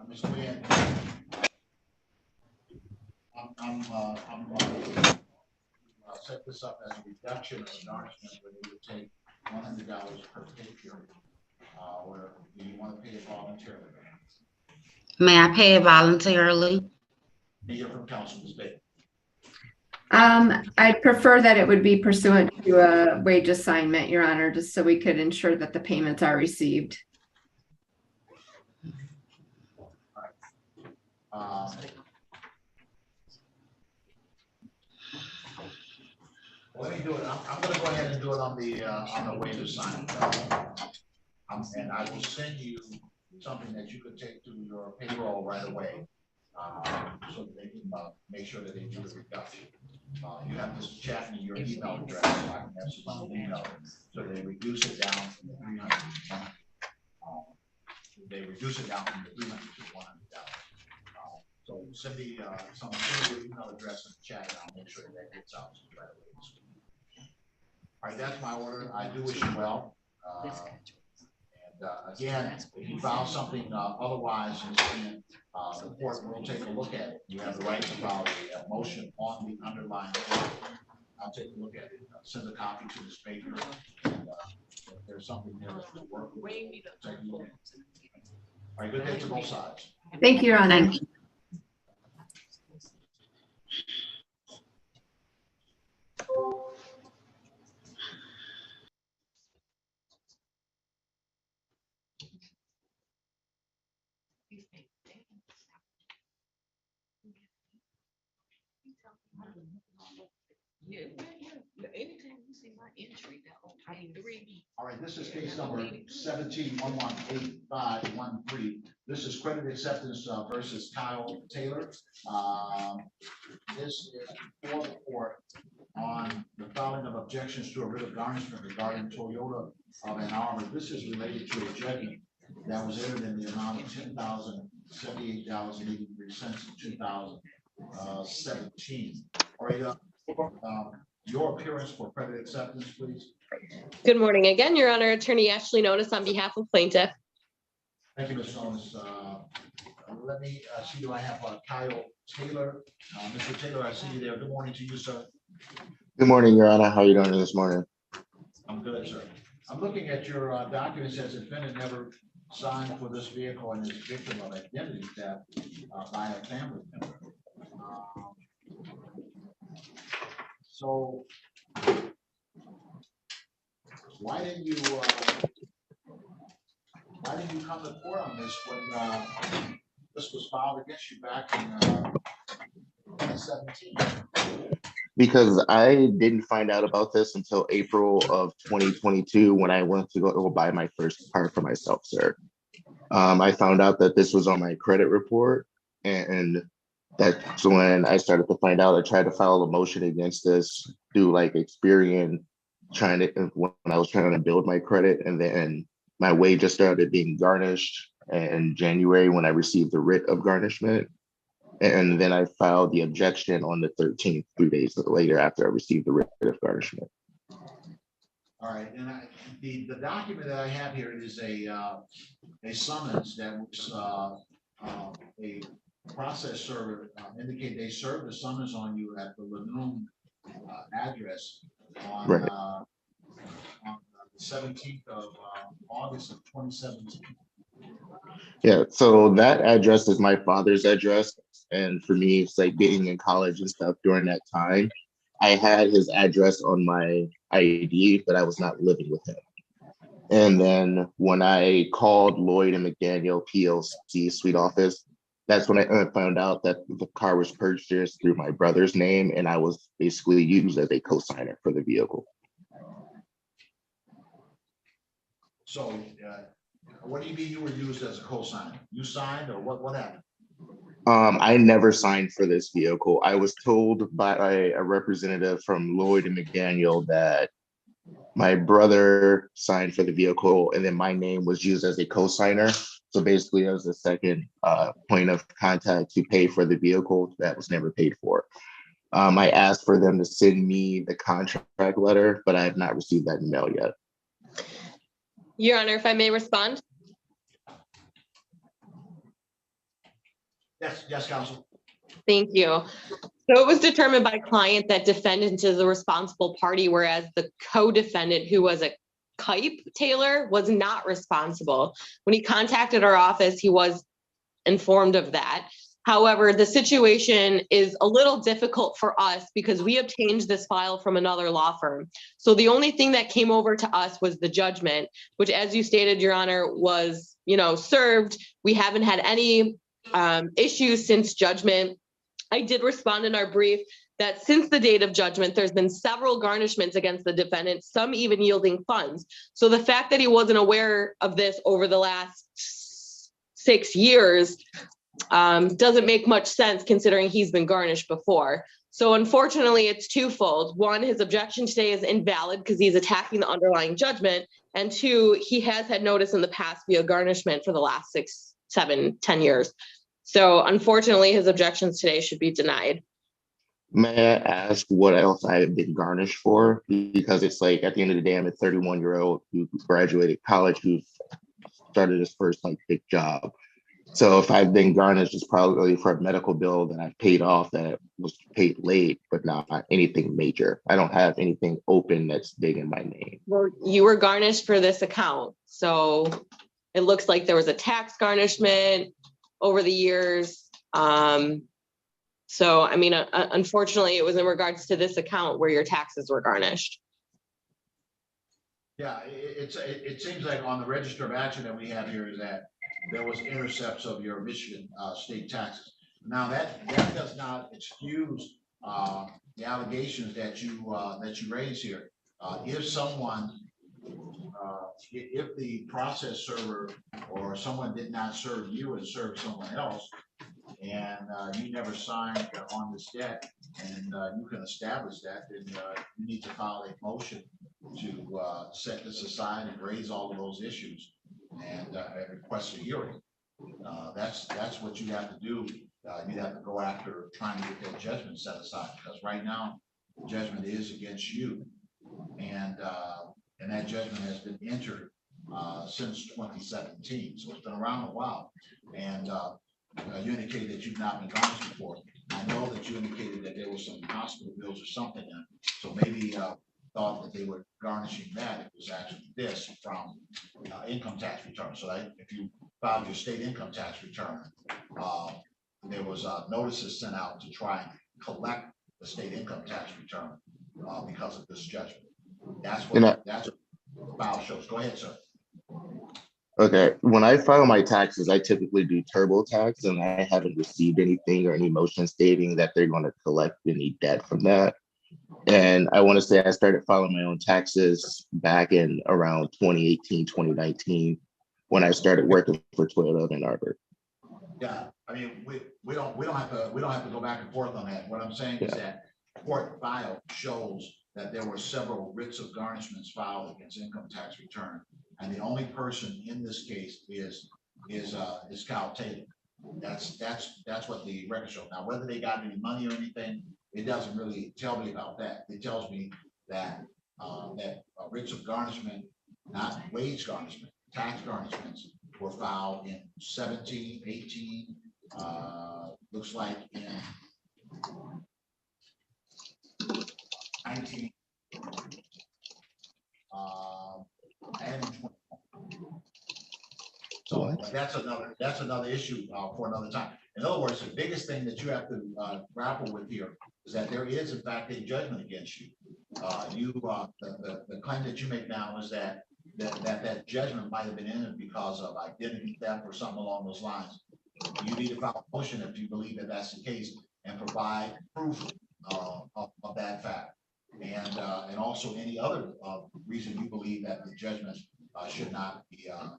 Ms. Gwen, I'll set this up as a reduction of garnishment where you would take $100 per pay period. Or do you want to pay it voluntarily? May I pay it voluntarily? Hear from counsel, Ms. Baker. I'd prefer that it would be pursuant to a wage assignment, Your Honor, just so we could ensure that the payments are received. Let me do it. I'm going to go ahead and do it on the wage assignment. And I will send you something that you could take to your payroll right away, so that they can make sure that they do the reduction. You have to chat me your email address, so I can have some email, so they reduce it down from the 300 to 100. They reduce it down from the 300 to $100. So send me your email address in the chat, and I'll make sure that gets out to you right away. All right, that's my order. I do wish you well. Again, if you file something otherwise, the court will take a look at it. You have the right to file a motion on the underlying order. I'll take a look at it. Send a copy to the speaker. If there's something there that will work, we'll take a look at it. All right, good day to both sides. Thank you, Your Honor. Thank you. All right, this is case number 17-118-513. This is credit acceptance versus Kyle Taylor. This is for the court on the filing of objections to a writ of garnishment regarding Toyota of Ann Arbor. This is related to a judgment that was entered in the amount of $10,078.83 in 2017. All right, your appearance for credit acceptance, please. Good morning again, Your Honor. Attorney Ashley Notice on behalf of plaintiff. Thank you, Ms. Notice. Let me see, do I have Kyle Taylor? Mr. Taylor, I see you there. Good morning to you, sir. Good morning, Your Honor. How are you doing this morning? I'm good, sir. I'm looking at your documents as defendant never signed for this vehicle and is victim of identity theft by a family member. So why didn't you come to court on this when this was filed against you back in 2017? Because I didn't find out about this until April of 2022 when I went to go buy my first car for myself, sir. I found out that this was on my credit report, and that's when I started to find out. I tried to file a motion against this through like Experian, when I was trying to build my credit, and then my wages started being garnished in January when I received the writ of garnishment. And then I filed the objection on the 13th, 3 days later after I received the writ of garnishment. All right, and the document that I have here is a summons that was a process server indicated they served the summons on you at the Lanoon address on, Right. on the 17th of August of 2017. Yeah, so that address is my father's address. And for me, it's like being in college and stuff during that time. I had his address on my ID, but I was not living with him. And then when I called Lloyd and McDaniel PLC suite office, that's when I found out that the car was purchased through my brother's name, and I was basically used as a co-signer for the vehicle. So what do you mean you were used as a co-signer? You signed or what happened? I never signed for this vehicle. I was told by a representative from Lloyd and McDaniel that my brother signed for the vehicle and then my name was used as a co-signer. So basically as a second point of contact to pay for the vehicle that was never paid for. I asked for them to send me the contract letter, but I have not received that email yet. Your Honor, if I may respond. Yes, counsel. Thank you. So it was determined by client that defendant is the responsible party, whereas the co-defendant, who was a Kipe Taylor, was not responsible. When he contacted our office, he was informed of that. However, the situation is a little difficult for us because we obtained this file from another law firm. So the only thing that came over to us was the judgment, which, as you stated, Your Honor, was, served. We haven't had any issues since judgment. I did respond in our brief that since the date of judgment, there's been several garnishments against the defendant, some even yielding funds. So the fact that he wasn't aware of this over the last 6 years doesn't make much sense considering he's been garnished before. So unfortunately, it's twofold. One, his objection today is invalid because he's attacking the underlying judgment. And two, he has had notice in the past via garnishment for the last 6, 7, 10 years. So unfortunately, his objections today should be denied. May I ask what else I have been garnished for? Because it's like at the end of the day, I'm a 31-year-old who graduated college, who started his first big job. So if I've been garnished, it's probably for a medical bill that I paid off that was paid late, but not anything major. I don't have anything open that's big in my name. Well, you were garnished for this account. So it looks like there was a tax garnishment over the years. So, I mean, unfortunately, it was in regards to this account where your taxes were garnished. Yeah, it seems like on the register of action that we have here is that there was intercepts of your Michigan state taxes. Now that does not excuse the allegations that you raise here. If someone, if the process server or someone did not serve you and served someone else, and you never signed on this debt, and you can establish that, then you need to file a motion to set this aside and raise all of those issues and request a hearing. That's what you have to do. You have to go after trying to get that judgment set aside, because right now the judgment is against you, and that judgment has been entered since 2017, so it's been around a while. And you indicated that you've not been garnished before. I know that you indicated that there was some hospital bills or something, so maybe thought that they were garnishing that. It was actually this from income tax return. So if you filed your state income tax return, there was notices sent out to try and collect the state income tax return because of this judgment. That's what the file shows. Go ahead, sir. Okay, when I file my taxes, I typically do TurboTax, and I haven't received anything or any motion stating that they're going to collect any debt from that. And I want to say I started filing my own taxes back in around 2018, 2019, when I started working for Toyota of Ann Arbor. Yeah, I mean, we don't have to go back and forth on that. What I'm saying is that court file shows that there were several writs of garnishments filed against income tax return, and the only person in this case is Kyle Taylor. That's what the record shows. Now, whether they got any money or anything, it doesn't really tell me about that. It tells me that writs of garnishment, not wage garnishment, tax garnishments, were filed in 17, 18, looks like in 19, and 20. So What? that's another issue for another time. In other words, the biggest thing that you have to grapple with here is that there is in fact a judgment against you. The claim that you make now is that judgment might have been entered because of identity theft or something along those lines. You need to file a motion if you believe that that's the case and provide proof of that fact. And also any other reason you believe that the judgment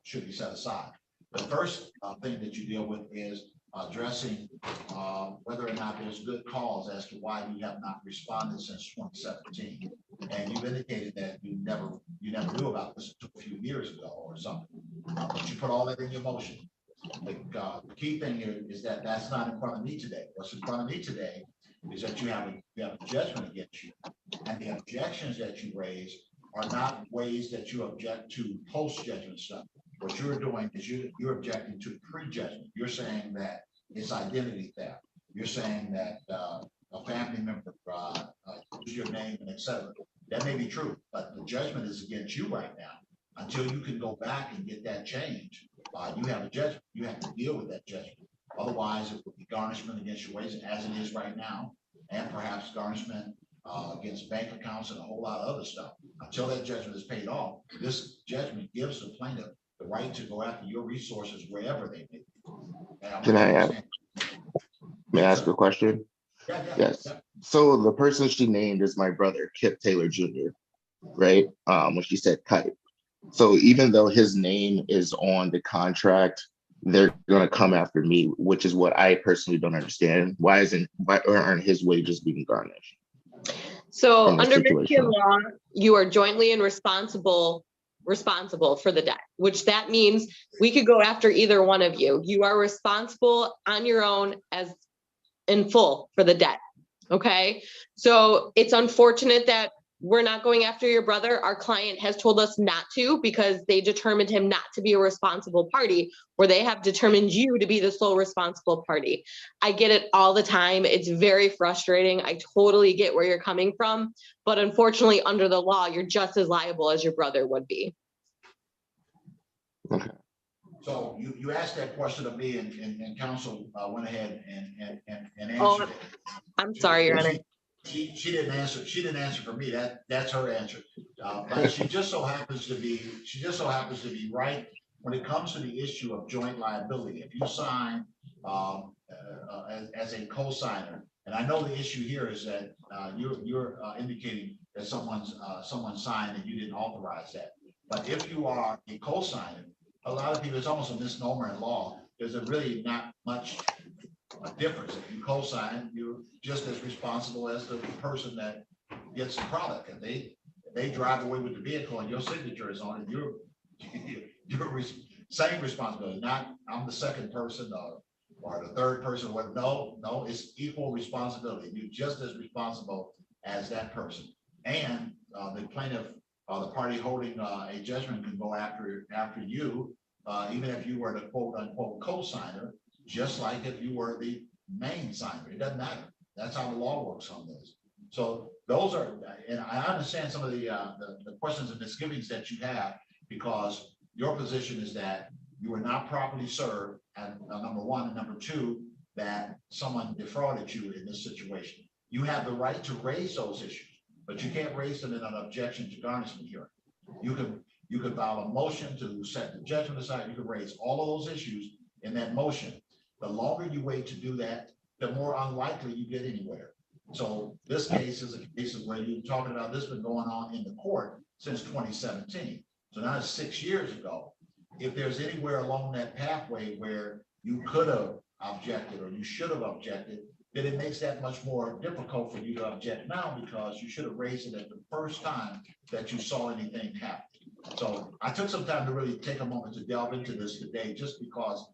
should be set aside. The first thing that you deal with is addressing whether or not there's good cause as to why you have not responded since 2017. And you've indicated that you never knew about this until a few years ago or something. But you put all that in your motion. The key thing here is that that's not in front of me today. What's in front of me today is that you have a judgment against you, and the objections that you raise are not ways that you object to post-judgment stuff. What you're doing is you're objecting to pre-judgment. You're saying that it's identity theft. You're saying that a family member used your name and et cetera. That may be true, but the judgment is against you right now. Until you can go back and get that change, you have a judgment. You have to deal with that judgment. Otherwise, it would be garnishment against your wages as it is right now, and perhaps garnishment against bank accounts and a whole lot of other stuff. Until that judgment is paid off, this judgment gives the plaintiff the right to go after your resources wherever they may be. May I ask a question? Yes. So the person she named is my brother, Kip Taylor Jr., right? When she said cut. So even though his name is on the contract, they're going to come after me, which is what I personally don't understand. Why aren't his wages being garnished? So under Michigan law, you are jointly and responsible for the debt, which that means we could go after either one of you. You are responsible on your own as in full for the debt. Okay. So it's unfortunate that we're not going after your brother. Our client has told us not to because they determined him not to be a responsible party, or they have determined you to be the sole responsible party. I get it all the time. It's very frustrating. I totally get where you're coming from, but unfortunately under the law, you're just as liable as your brother would be. Okay. So you asked that question of me and counsel went ahead and answered it. I'm sorry, Your Honor. She didn't answer. She didn't answer for me. That's her answer. But she just so happens to be right when it comes to the issue of joint liability. If you sign as a co-signer, and I know the issue here is that you're indicating that someone signed and you didn't authorize that. But if you are a co-signer, a lot of people, it's almost a misnomer in law. There's really not much difference. If you co-sign, you're just as responsible as the person that gets the product. And they drive away with the vehicle and your signature is on it, you're same responsibility. Not I'm the second person or the third person. What? No, it's equal responsibility. You're just as responsible as that person. And the plaintiff, the party holding a judgment, can go after you, even if you were the quote unquote co-signer. Just like if you were the main signer, it doesn't matter. That's how the law works on this. So those are, and I understand some of the questions and misgivings that you have, because your position is that you were not properly served, and number one, and number two, that someone defrauded you in this situation. You have the right to raise those issues, but you can't raise them in an objection to garnishment hearing. You could file a motion to set the judgment aside. You could raise all of those issues in that motion. The longer you wait to do that, the more unlikely you get anywhere. So this case is a case of where you're talking about this been going on in the court since 2017. So now it's 6 years ago. If there's anywhere along that pathway where you could have objected or you should have objected, then it makes that much more difficult for you to object now, because you should have raised it at the first time that you saw anything happen. So I took some time to really take a moment to delve into this today, just because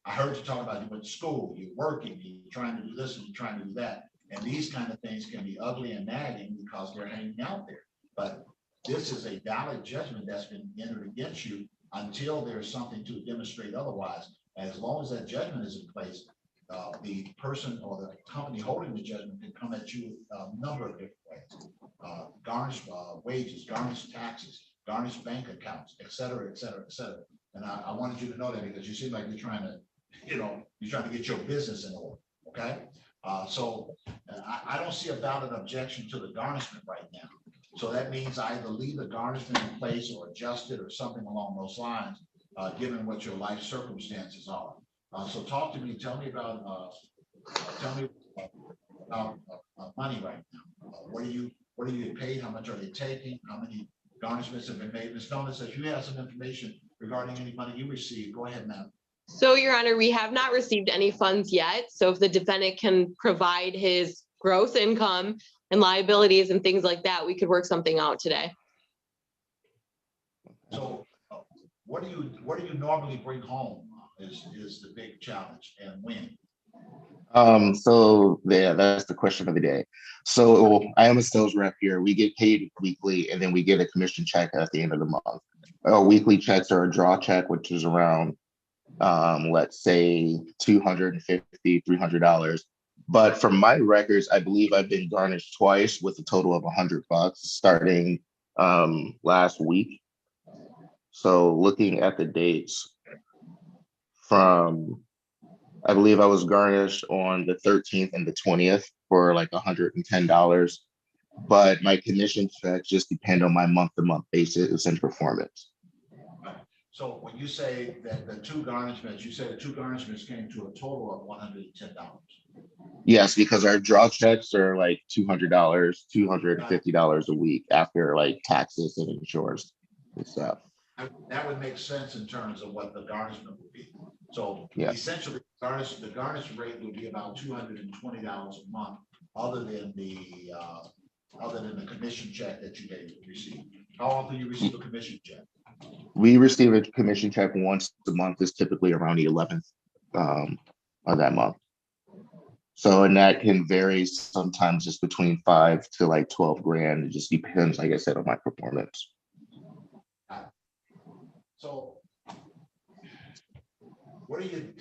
I heard you talk about you went to school, you're working, you're trying to do this and you're trying to do that. And these kind of things can be ugly and nagging because they're hanging out there. But this is a valid judgment that's been entered against you until there's something to demonstrate otherwise. As long as that judgment is in place, the person or the company holding the judgment can come at you a number of different ways. Garnish wages, garnish taxes, garnish bank accounts, et cetera, et cetera, et cetera. And I wanted you to know that because you seem like you're trying to, you're trying to get your business in order, okay? So I don't see a valid objection to the garnishment right now. So that means I either leave the garnishment in place or adjust it or something along those lines, given what your life circumstances are. So talk to me, tell me about money right now. What are you getting paid? How much are they taking? How many garnishments have been made? Ms. Nonis, if you have some information regarding any money you received, go ahead, ma'am. So, Your Honor, we have not received any funds yet. So if the defendant can provide his gross income and liabilities and things like that, we could work something out today. So what do you normally bring home is the big challenge, and when? So yeah, that's the question of the day. So I am a sales rep here. We get paid weekly, and then we get a commission check at the end of the month. Our weekly checks are a draw check, which is around, let's say $250, $300. But from my records, I believe I've been garnished twice with a total of $100 starting last week. So looking at the dates from, I believe I was garnished on the 13th and the 20th for like $110. But my commission checks just depend on my month-to-month basis and performance. So when you say that the two garnishments, you said the two garnishments came to a total of $110. Yes, because our draw checks are like $200, $250 a week after like taxes and insurance and stuff. That would make sense in terms of what the garnishment would be. So yeah, essentially, the garnish rate would be about $220 a month, other than the commission check that you receive. How often do you receive a commission check? We receive a commission check once a month. Is typically around the 11th of that month. So, and that can vary sometimes just between 5 to like 12 grand. It just depends, like I said, on my performance. So, what do you,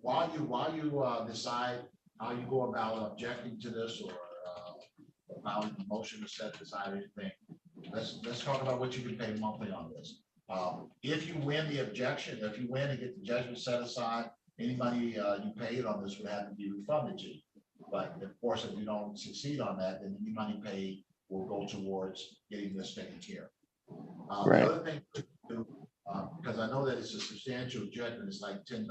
while you decide how you go about objecting to this or filing a motion to set aside anything, let's talk about what you can pay monthly on this. If you win the objection, if you win and get the judgment set aside, any money you paid on this would have to be refunded to you. But of course, if you don't succeed on that, then any money paid will go towards getting this taken care of. Right. The other thing to do, because I know that it's a substantial judgment, it's like $10,000.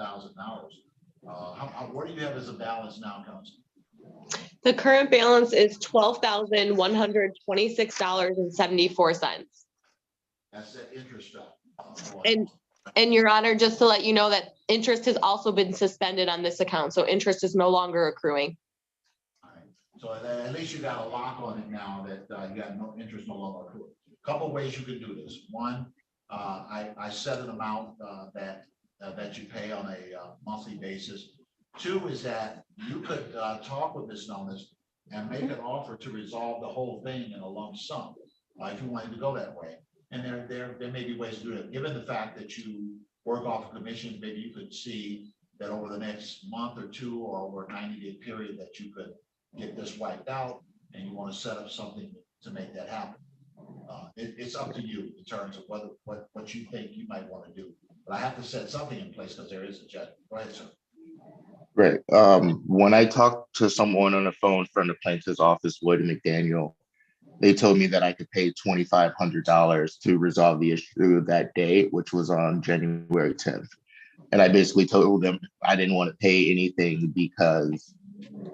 What do you have as a balance now, Council? The current balance is $12,126.74. That's the interest stuff. And Your Honor, just to let you know that interest has also been suspended on this account, so interest is no longer accruing. All right. So at least you got a lock on it now that you got no interest no longer accruing. A couple of ways you can do this. One, I set an amount that you pay on a monthly basis. Two is that you could talk with Ms. Nonis and make an offer to resolve the whole thing in a lump sum if you wanted to go that way. And there may be ways to do it. Given the fact that you work off a commission, maybe you could see that over the next month or two or over a 90-day period that you could get this wiped out, and you want to set up something to make that happen. It's up to you in terms of what you think you might want to do. But I have to set something in place because there is a judgment. Go ahead, sir. Right. When I talked to someone on the phone from the plaintiff's office, Wood McDaniel, they told me that I could pay $2,500 to resolve the issue that day, which was on January 10th. And I basically told them I didn't want to pay anything because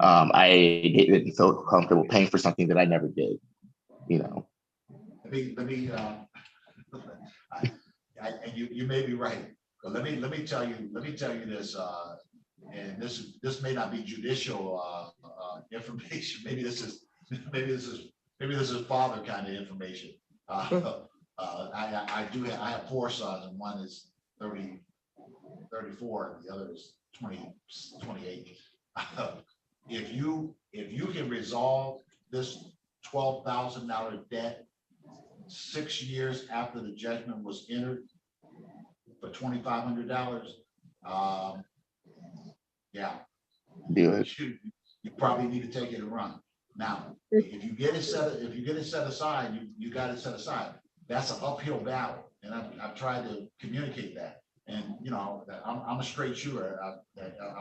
I didn't feel comfortable paying for something that I never did, you know. Let me and you may be right, but let me tell you this, and this may not be judicial information. Maybe this is father kind of information. I have 4 sons, and one is 34, and the other is 28. If you can resolve this $12,000 debt 6 years after the judgment was entered for $2,500, yeah, Do it. you probably need to take it and run. Now, if you get it set aside, you got it set aside. That's an uphill battle, and I've tried to communicate that. And you know, I'm a straight shooter. I'll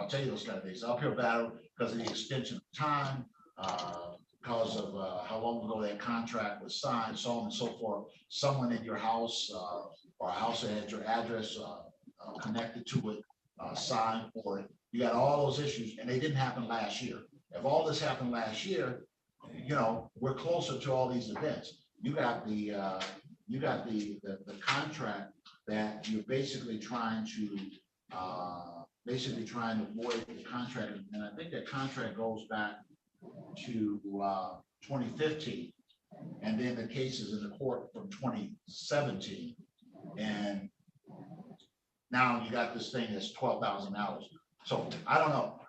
tell you those kind of things. Uphill battle because of the extension of time, because of how long ago that contract was signed, so on and so forth. Someone in your house or a house that had your address connected to it, signed for it. You got all those issues, and they didn't happen last year. If all this happened last year, you know, we're closer to all these events. You got the contract that you're basically trying to avoid the contract, and I think that contract goes back to 2015, and then the cases in the court from 2017, and now you got this thing that's $12,000. So I don't know.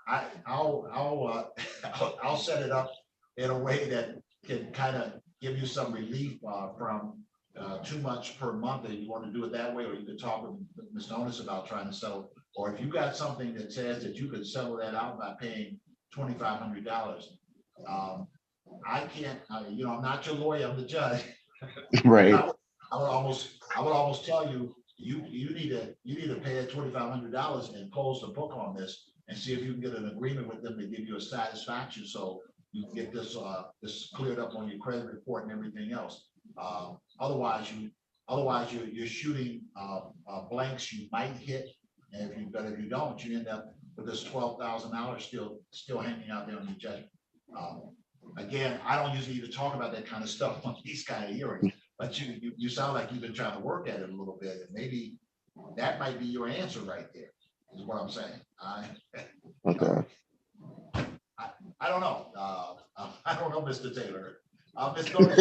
I'll set it up in a way that can kind of give you some relief from too much per month. That you want to do it that way, or you could talk with Ms. Onis about trying to settle. Or if you got something that says that you could settle that out by paying $2,500, I can't. You know, I'm not your lawyer. I'm the judge. Right. I would almost tell you. You need to pay that $2,500 and close the book on this and see if you can get an agreement with them to give you a satisfaction so you can get this cleared up on your credit report and everything else. Otherwise you're shooting blanks you might hit, and if you don't, you end up with this $12,000 still hanging out there on your judgment. Again, I don't usually even talk about that kind of stuff on these kind of hearings. But you sound like you've been trying to work at it a little bit, and maybe that might be your answer right there, is what I'm saying. Okay. I don't know. I don't know, Mr. Taylor. Ms. Gomez,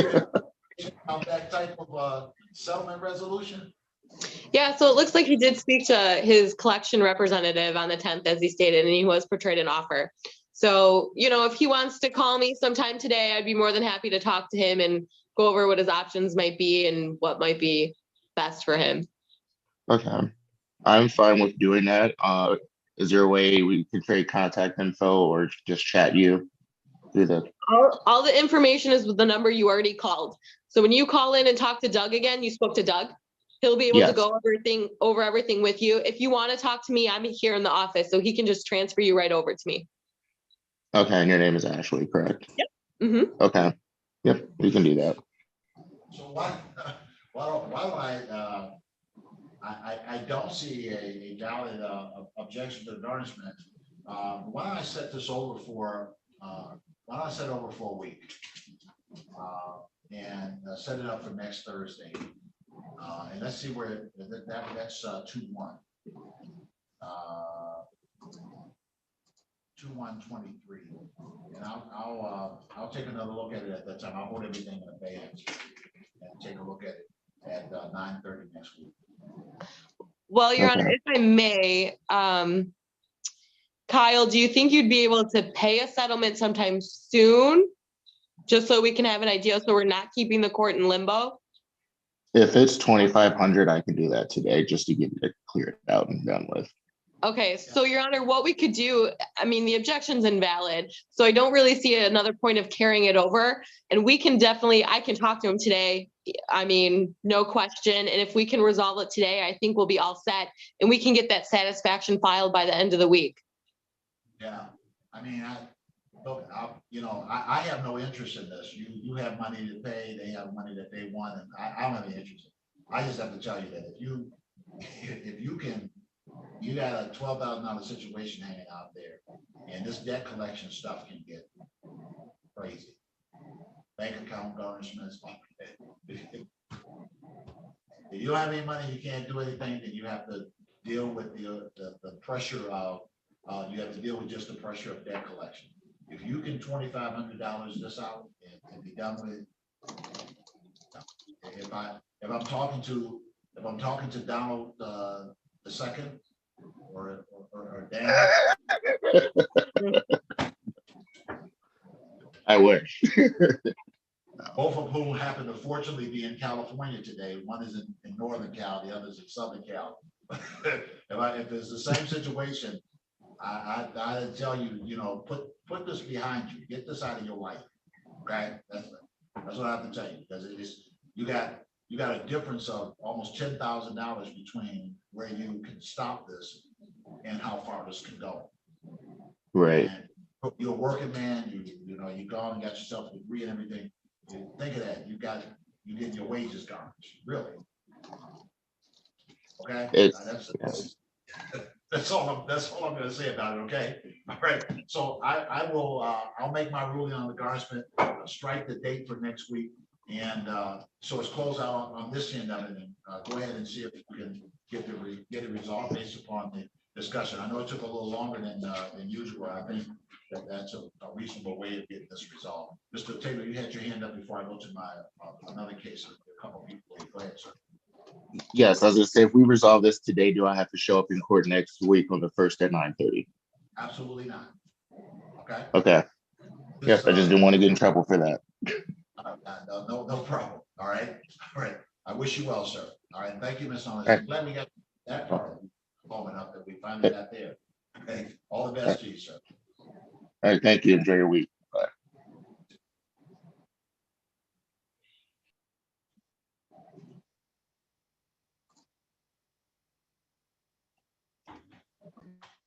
that type of settlement resolution? Yeah, so it looks like he did speak to his collection representative on the 10th, as he stated, and he was portrayed an offer. So, you know, if he wants to call me sometime today, I'd be more than happy to talk to him and go over what his options might be and what might be best for him. Okay. I'm fine with doing that. Is there a way we can trade contact info or just chat you through the? All the information is with the number you already called. So when you call in and talk to Doug again, you spoke to Doug. He'll be able to go over everything with you. If you want to talk to me, I'm here in the office, so he can just transfer you right over to me. Okay, and your name is Ashley, correct? Yep. Mm-hmm. Okay. Yep, we can do that. So why I don't see a valid objection to garnishment. Why don't I set this over for a week and set it up for next Thursday, and let's see where that's 2/1. 2/1/23, and I'll take another look at it at that time. I'll hold everything in advance and take a look at it at 9:30 next week. Well, Your Honor, if I may, Kyle, do you think you'd be able to pay a settlement sometime soon, just so we can have an idea, so we're not keeping the court in limbo? If it's 2,500, I can do that today just to get it cleared out and done with. Okay, so Your Honor, what we could do, I mean, the objection's invalid, so I don't really see another point of carrying it over. And we can definitely, I can talk to him today. I mean, no question. And if we can resolve it today, I think we'll be all set and we can get that satisfaction filed by the end of the week. Yeah, I mean, I have no interest in this. You have money to pay, they have money that they want, and I don't have any interest. I just have to tell you that if you can, you got a $12,000 situation hanging out there, and this debt collection stuff can get crazy. Bank account garnishments. If you don't have any money, you can't do anything. Then you have to deal with the pressure of. You have to deal with just the pressure of debt collection. If you can $2,500 this out and be done with it. If I'm talking to Donald the second or Dan. I wish. Both of whom happen to fortunately be in California today. One is in Northern Cal, the other is in Southern Cal. If it's the same situation, I tell you, you know, put this behind you, get this out of your life. Okay, that's what I have to tell you, because it is, you got a difference of almost $10,000 between where you can stop this and how far this can go. Right. And you're a working man, you know, you gone and got yourself a degree and everything. Think of that, you get your wages garnished, really. Okay, that's all I'm going to say about it. Okay, all right. So I'll make my ruling on the garnishment, strike the date for next week, and so it's closed out on this end of it. And go ahead and see if we can get it resolved based upon the discussion. I know it took a little longer than usual. I think that's a reasonable way of getting this resolved. Mr. Taylor, you had your hand up before I go to my another case. A couple of people. Go ahead, sir. Yes, I was gonna say, if we resolve this today, do I have to show up in court next week on the 1st at 9:30? Absolutely not. Okay. Okay. Yes, I just didn't want to get in trouble for that. No problem. All right. All right. I wish you well, sir. All right. Thank you, Ms. Owens. Right. I'm glad we got that part moment up that we finally got there. Okay. All the best to you, sir. All right. Thank you. Enjoy your week. Bye.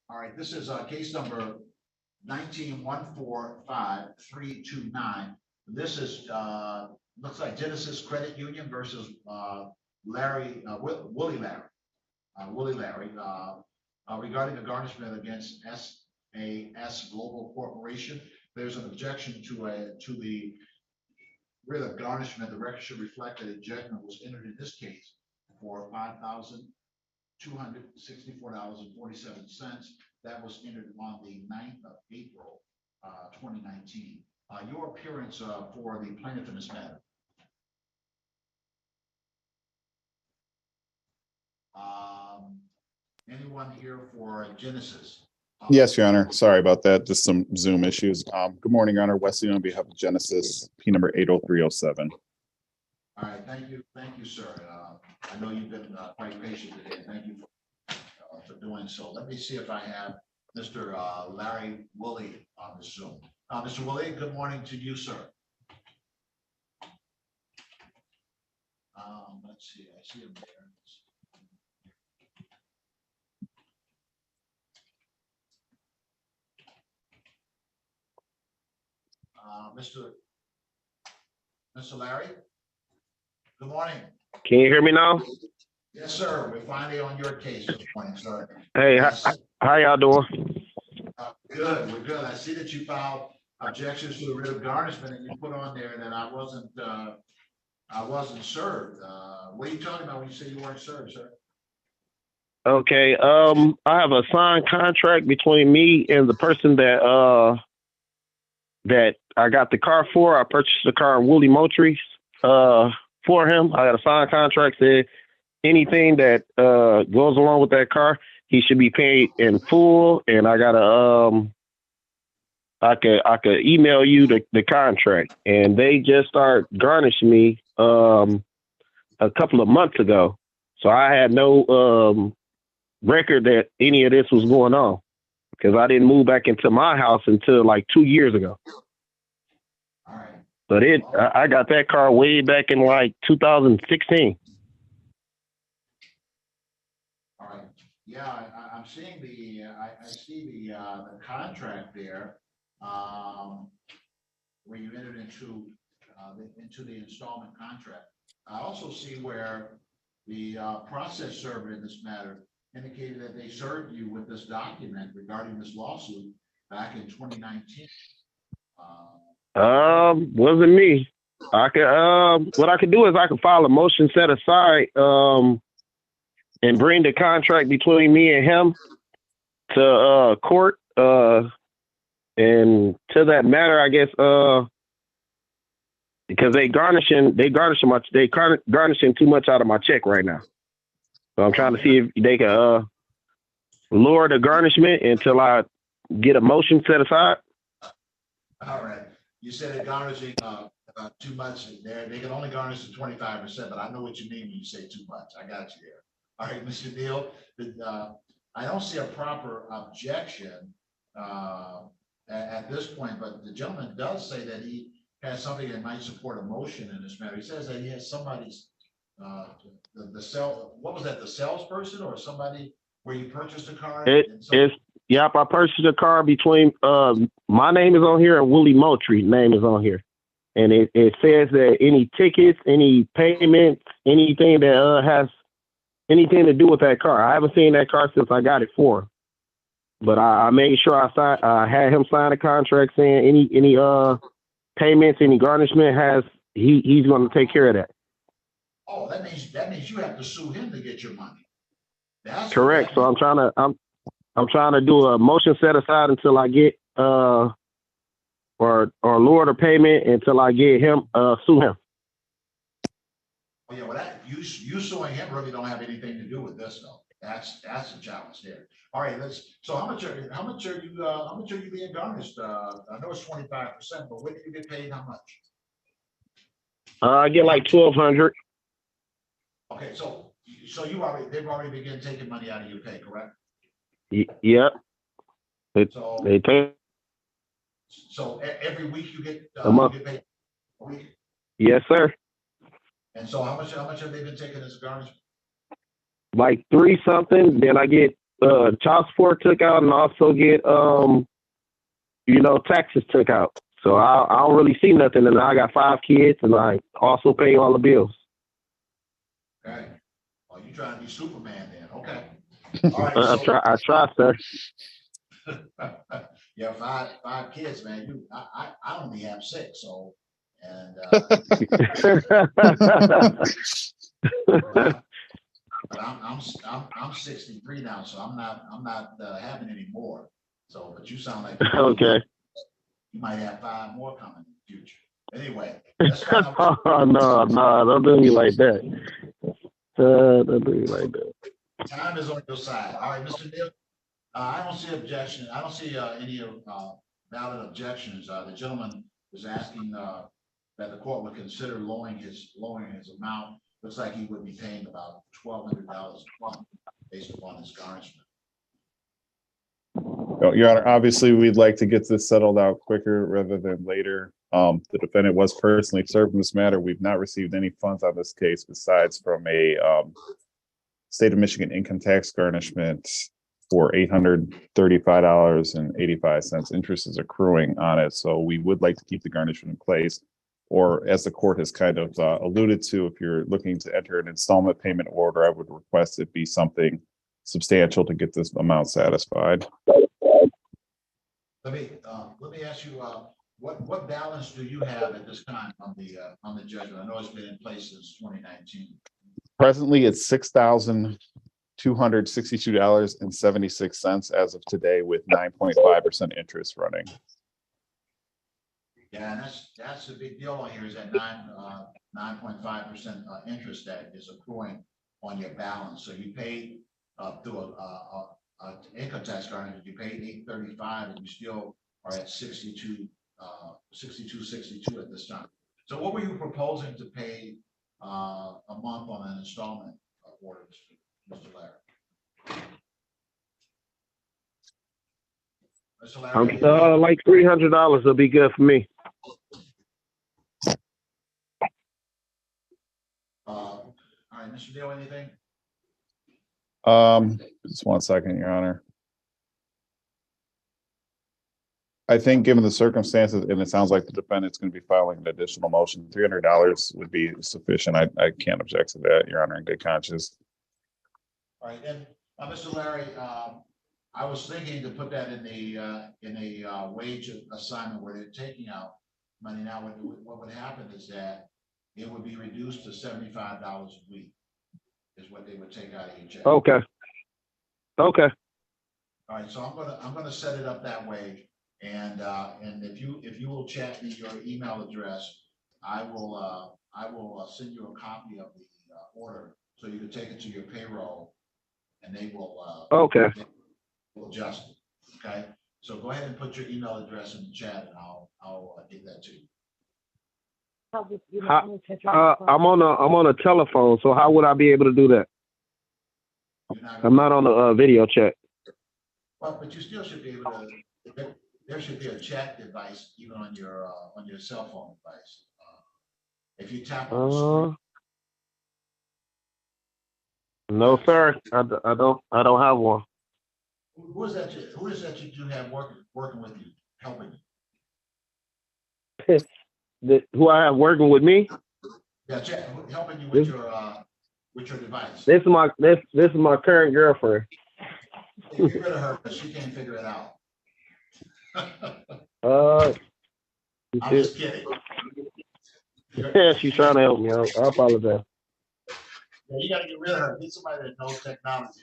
All right. This is case number 19-145-329. This is looks like Genesis Credit Union versus Willie Larry regarding a garnishment against SAS Global Corporation. There's an objection to the writ of garnishment. The record should reflect that a judgment was entered in this case for $5,264.47. That was entered on the 9th of April, 2019. Your appearance for the plaintiff in this matter. Anyone here for Genesis? Yes, Your Honor. Sorry about that. Just some Zoom issues. Good morning, Your Honor. Wesley on behalf of Genesis, P number 80307. All right, thank you, sir. I know you've been quite patient today. Thank you for doing so. Let me see if I have Mr. Larry Woolley on the Zoom. Mr. Woolley, good morning to you, sir. Let's see, I see him there. Mr. Larry, good morning. Can you hear me now? Yes, sir. We're finally on your case this morning, sir. Hey, how y'all doing? Good, we're good. I see that you filed objections to the writ of garnishment, and you put on there that I wasn't served. What are you talking about when you say you weren't served, sir? Okay, I have a signed contract between me and the person that I got the car for. I purchased the car in Woolley Moultrie for him. I got a signed contract that anything that goes along with that car, he should be paid in full. And I got I could email you the contract. And they just started garnishing me a couple of months ago. So I had no record that any of this was going on, because I didn't move back into my house until like 2 years ago. All right. But I got that car way back in like 2016. All right. Yeah, I'm seeing I see the contract there, where you entered into the installment contract. I also see where the process server in this matter indicated that they served you with this document regarding this lawsuit back in 2019. Wasn't me. I could what I could do is I could file a motion set aside and bring the contract between me and him to court. And to that matter, I guess because they garnishing too much out of my check right now. So I'm trying to see if they can lower the garnishment until I get a motion set aside. All right. You said it garnishing too much there. They can only garnish the 25%, but I know what you mean when you say too much. I got you there. All right, Mr. Neal, I don't see a proper objection at this point, but the gentleman does say that he has something that might support a motion in this matter. He says that he has somebody's, what was that, the salesperson or somebody where you purchased a car? Yep, I purchased a car between, my name is on here and Willie Moultrie's name is on here. And it says that any tickets, any payments, anything that has anything to do with that car. I haven't seen that car since I got it for him. But I made sure I had him sign a contract saying any payments, any garnishment he's going to take care of that. Oh, that means you have to sue him to get your money. That's correct. So I'm trying to do a motion set aside until I get or lower the payment until I get him sue him. Oh yeah, well you suing him really don't have anything to do with this though. That's the challenge there. All right, so how much are you being garnished? I know it's 25%, but when do you get paid? How much? I get like $1,200. Okay, so they've already begun taking money out of your pay, correct? Yep. They take. So every week you get paid a week? Yes, sir. And so how much have they been taking as a garnishment? Like 3 something. Then I get child support took out and also get taxes took out. So I don't really see nothing. And I got 5 kids and I also pay all the bills. Okay. Oh, you trying to be Superman then? Okay. All right. I try, sir. Yeah, 5 kids, man. I only have 6, so and but I'm 63 now, so I'm not having any more. So, but you sound like okay. You might have 5 more coming in the future. Anyway, let's find out. No, don't do me like that. Don't do me like that. Time is on your side. All right, Mr. Neal. I don't see objection. I don't see any valid objections. The gentleman was asking that the court would consider lowering his amount. Looks like he would be paying about $1,200 a month based upon his garnishment. Your Honor, obviously, we'd like to get this settled out quicker rather than later. The defendant was personally served in this matter. We've not received any funds on this case besides from a state of Michigan income tax garnishment for $835.85. Interest is accruing on it. So we would like to keep the garnishment in place. Or as the court has kind of alluded to, if you're looking to enter an installment payment order, I would request it be something substantial to get this amount satisfied. Let me ask you, what balance do you have at this time on the judgment? I know it's been in place since 2019. Presently, it's $6,262.76 as of today, with 9.5% interest running. Yeah, and that's a big deal on here. Is that 9.5% interest that is accruing on your balance? So you paid through a income tax garnishment, you paid $835, and you still are at 62.62 at this time. So what were you proposing to pay a month on an installment order, Mr. Larry? Mr. Larry, like $300 will be good for me. All right, Mr. Deal, anything? Just 1 second, Your Honor. I think given the circumstances, and it sounds like the defendant's going to be filing an additional motion, $300 would be sufficient. I can't object to that, Your Honor, in good conscience. All right, and Mr. Larry, I was thinking to put that in a wage assignment where they're taking out money. Now, what would happen is that it would be reduced to $75 a week, is what they would take out of your check. Okay. Okay. All right, so I'm gonna set it up that way, and if you will chat me your email address, I will send you a copy of the order so you can take it to your payroll, and they will okay. They will adjust it. Okay, so go ahead and put your email address in the chat, and I'll give that to you. I'm on a telephone, so how would I be able to do that? I'm not on the video chat. But you still should be able to, there should be a chat device even on your cell phone device. If you tap on the screen. No, sir. I don't have one. Who is that you do have working with you, helping you? Who I have working with me? Yeah, helping you with your device. This is my current girlfriend. Get rid of her because she can't figure it out. I'm just kidding. Yeah, she's trying to help me out. I apologize. Yeah, you gotta get rid of her. Get somebody that knows technology.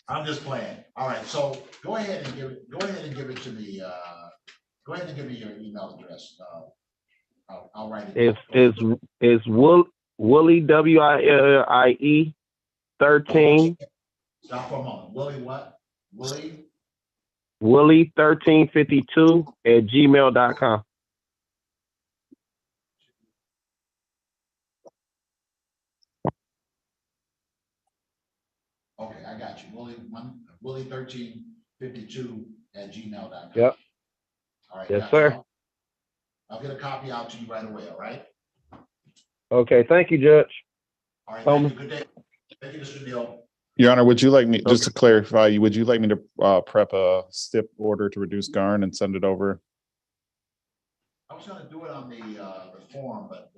I'm just playing. All right, so go ahead and give it to me. Go ahead and give me your email address. I'll write it. It's Willie WILLIE 13. Stop for a moment. Willie what? Willie 1352 at gmail.com. Okay, I got you. Willie 1352 at gmail.com. Yep. All right. Yes, sir. I'll get a copy out to you right away. All right. Okay. Thank you, Judge. All right. Thank you. Good day. Thank you, Mr. Neal. Your Honor, would you like me, just to clarify, would you like me to prep a STIP order to reduce GARN and send it over? I was going to do it on the form, but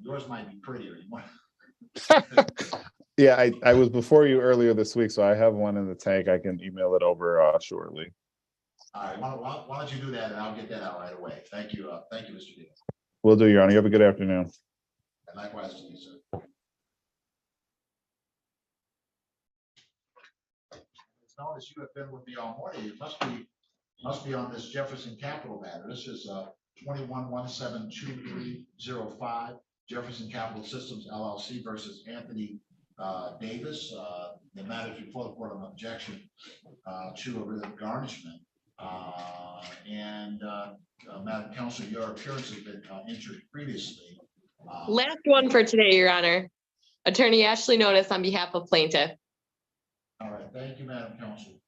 yours might be prettier. You want? Yeah, I was before you earlier this week, so I have one in the tank. I can email it over shortly. All right. Why don't you do that, and I'll get that out right away. Thank you. Thank you, Mr. Neal. Will do, Your Honor. You have a good afternoon. And likewise to you, sir. As long as you have been with me all morning, it must be on this Jefferson Capital matter. This is 21172305 Jefferson Capital Systems LLC versus Anthony Davis. The matter is before the court on objection to a writ of garnishment. Madam Counsel, your appearance has been entered previously. Last one for today, Your Honor. Attorney Ashley Notice on behalf of plaintiff. All right, thank you, Madam Counsel.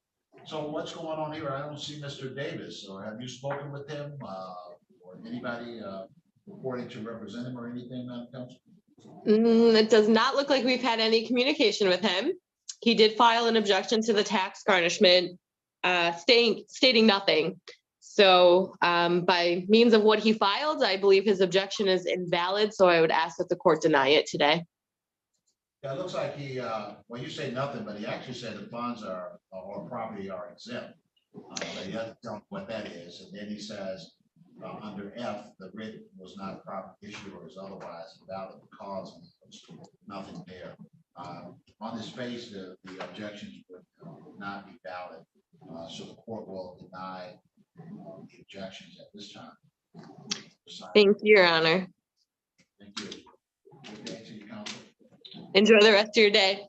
So what's going on here? I don't see Mr. Davis, or have you spoken with him or anybody reporting to represent him or anything, Madam Counsel? It does not look like we've had any communication with him. He did file an objection to the tax garnishment, stating nothing. So by means of what he filed, I believe his objection is invalid. So I would ask that the court deny it today. Yeah, it looks like he, well, you say nothing, but he actually said the funds or property are exempt. But he doesn't tell me what that is. And then he says under F, the writ was not a proper issue or is otherwise invalid because there's nothing there. On this face, the objections would not be valid. So the court will deny the objections at this time. Thank you, Your Honor. Thank you. Good day to you, counsel. Enjoy the rest of your day.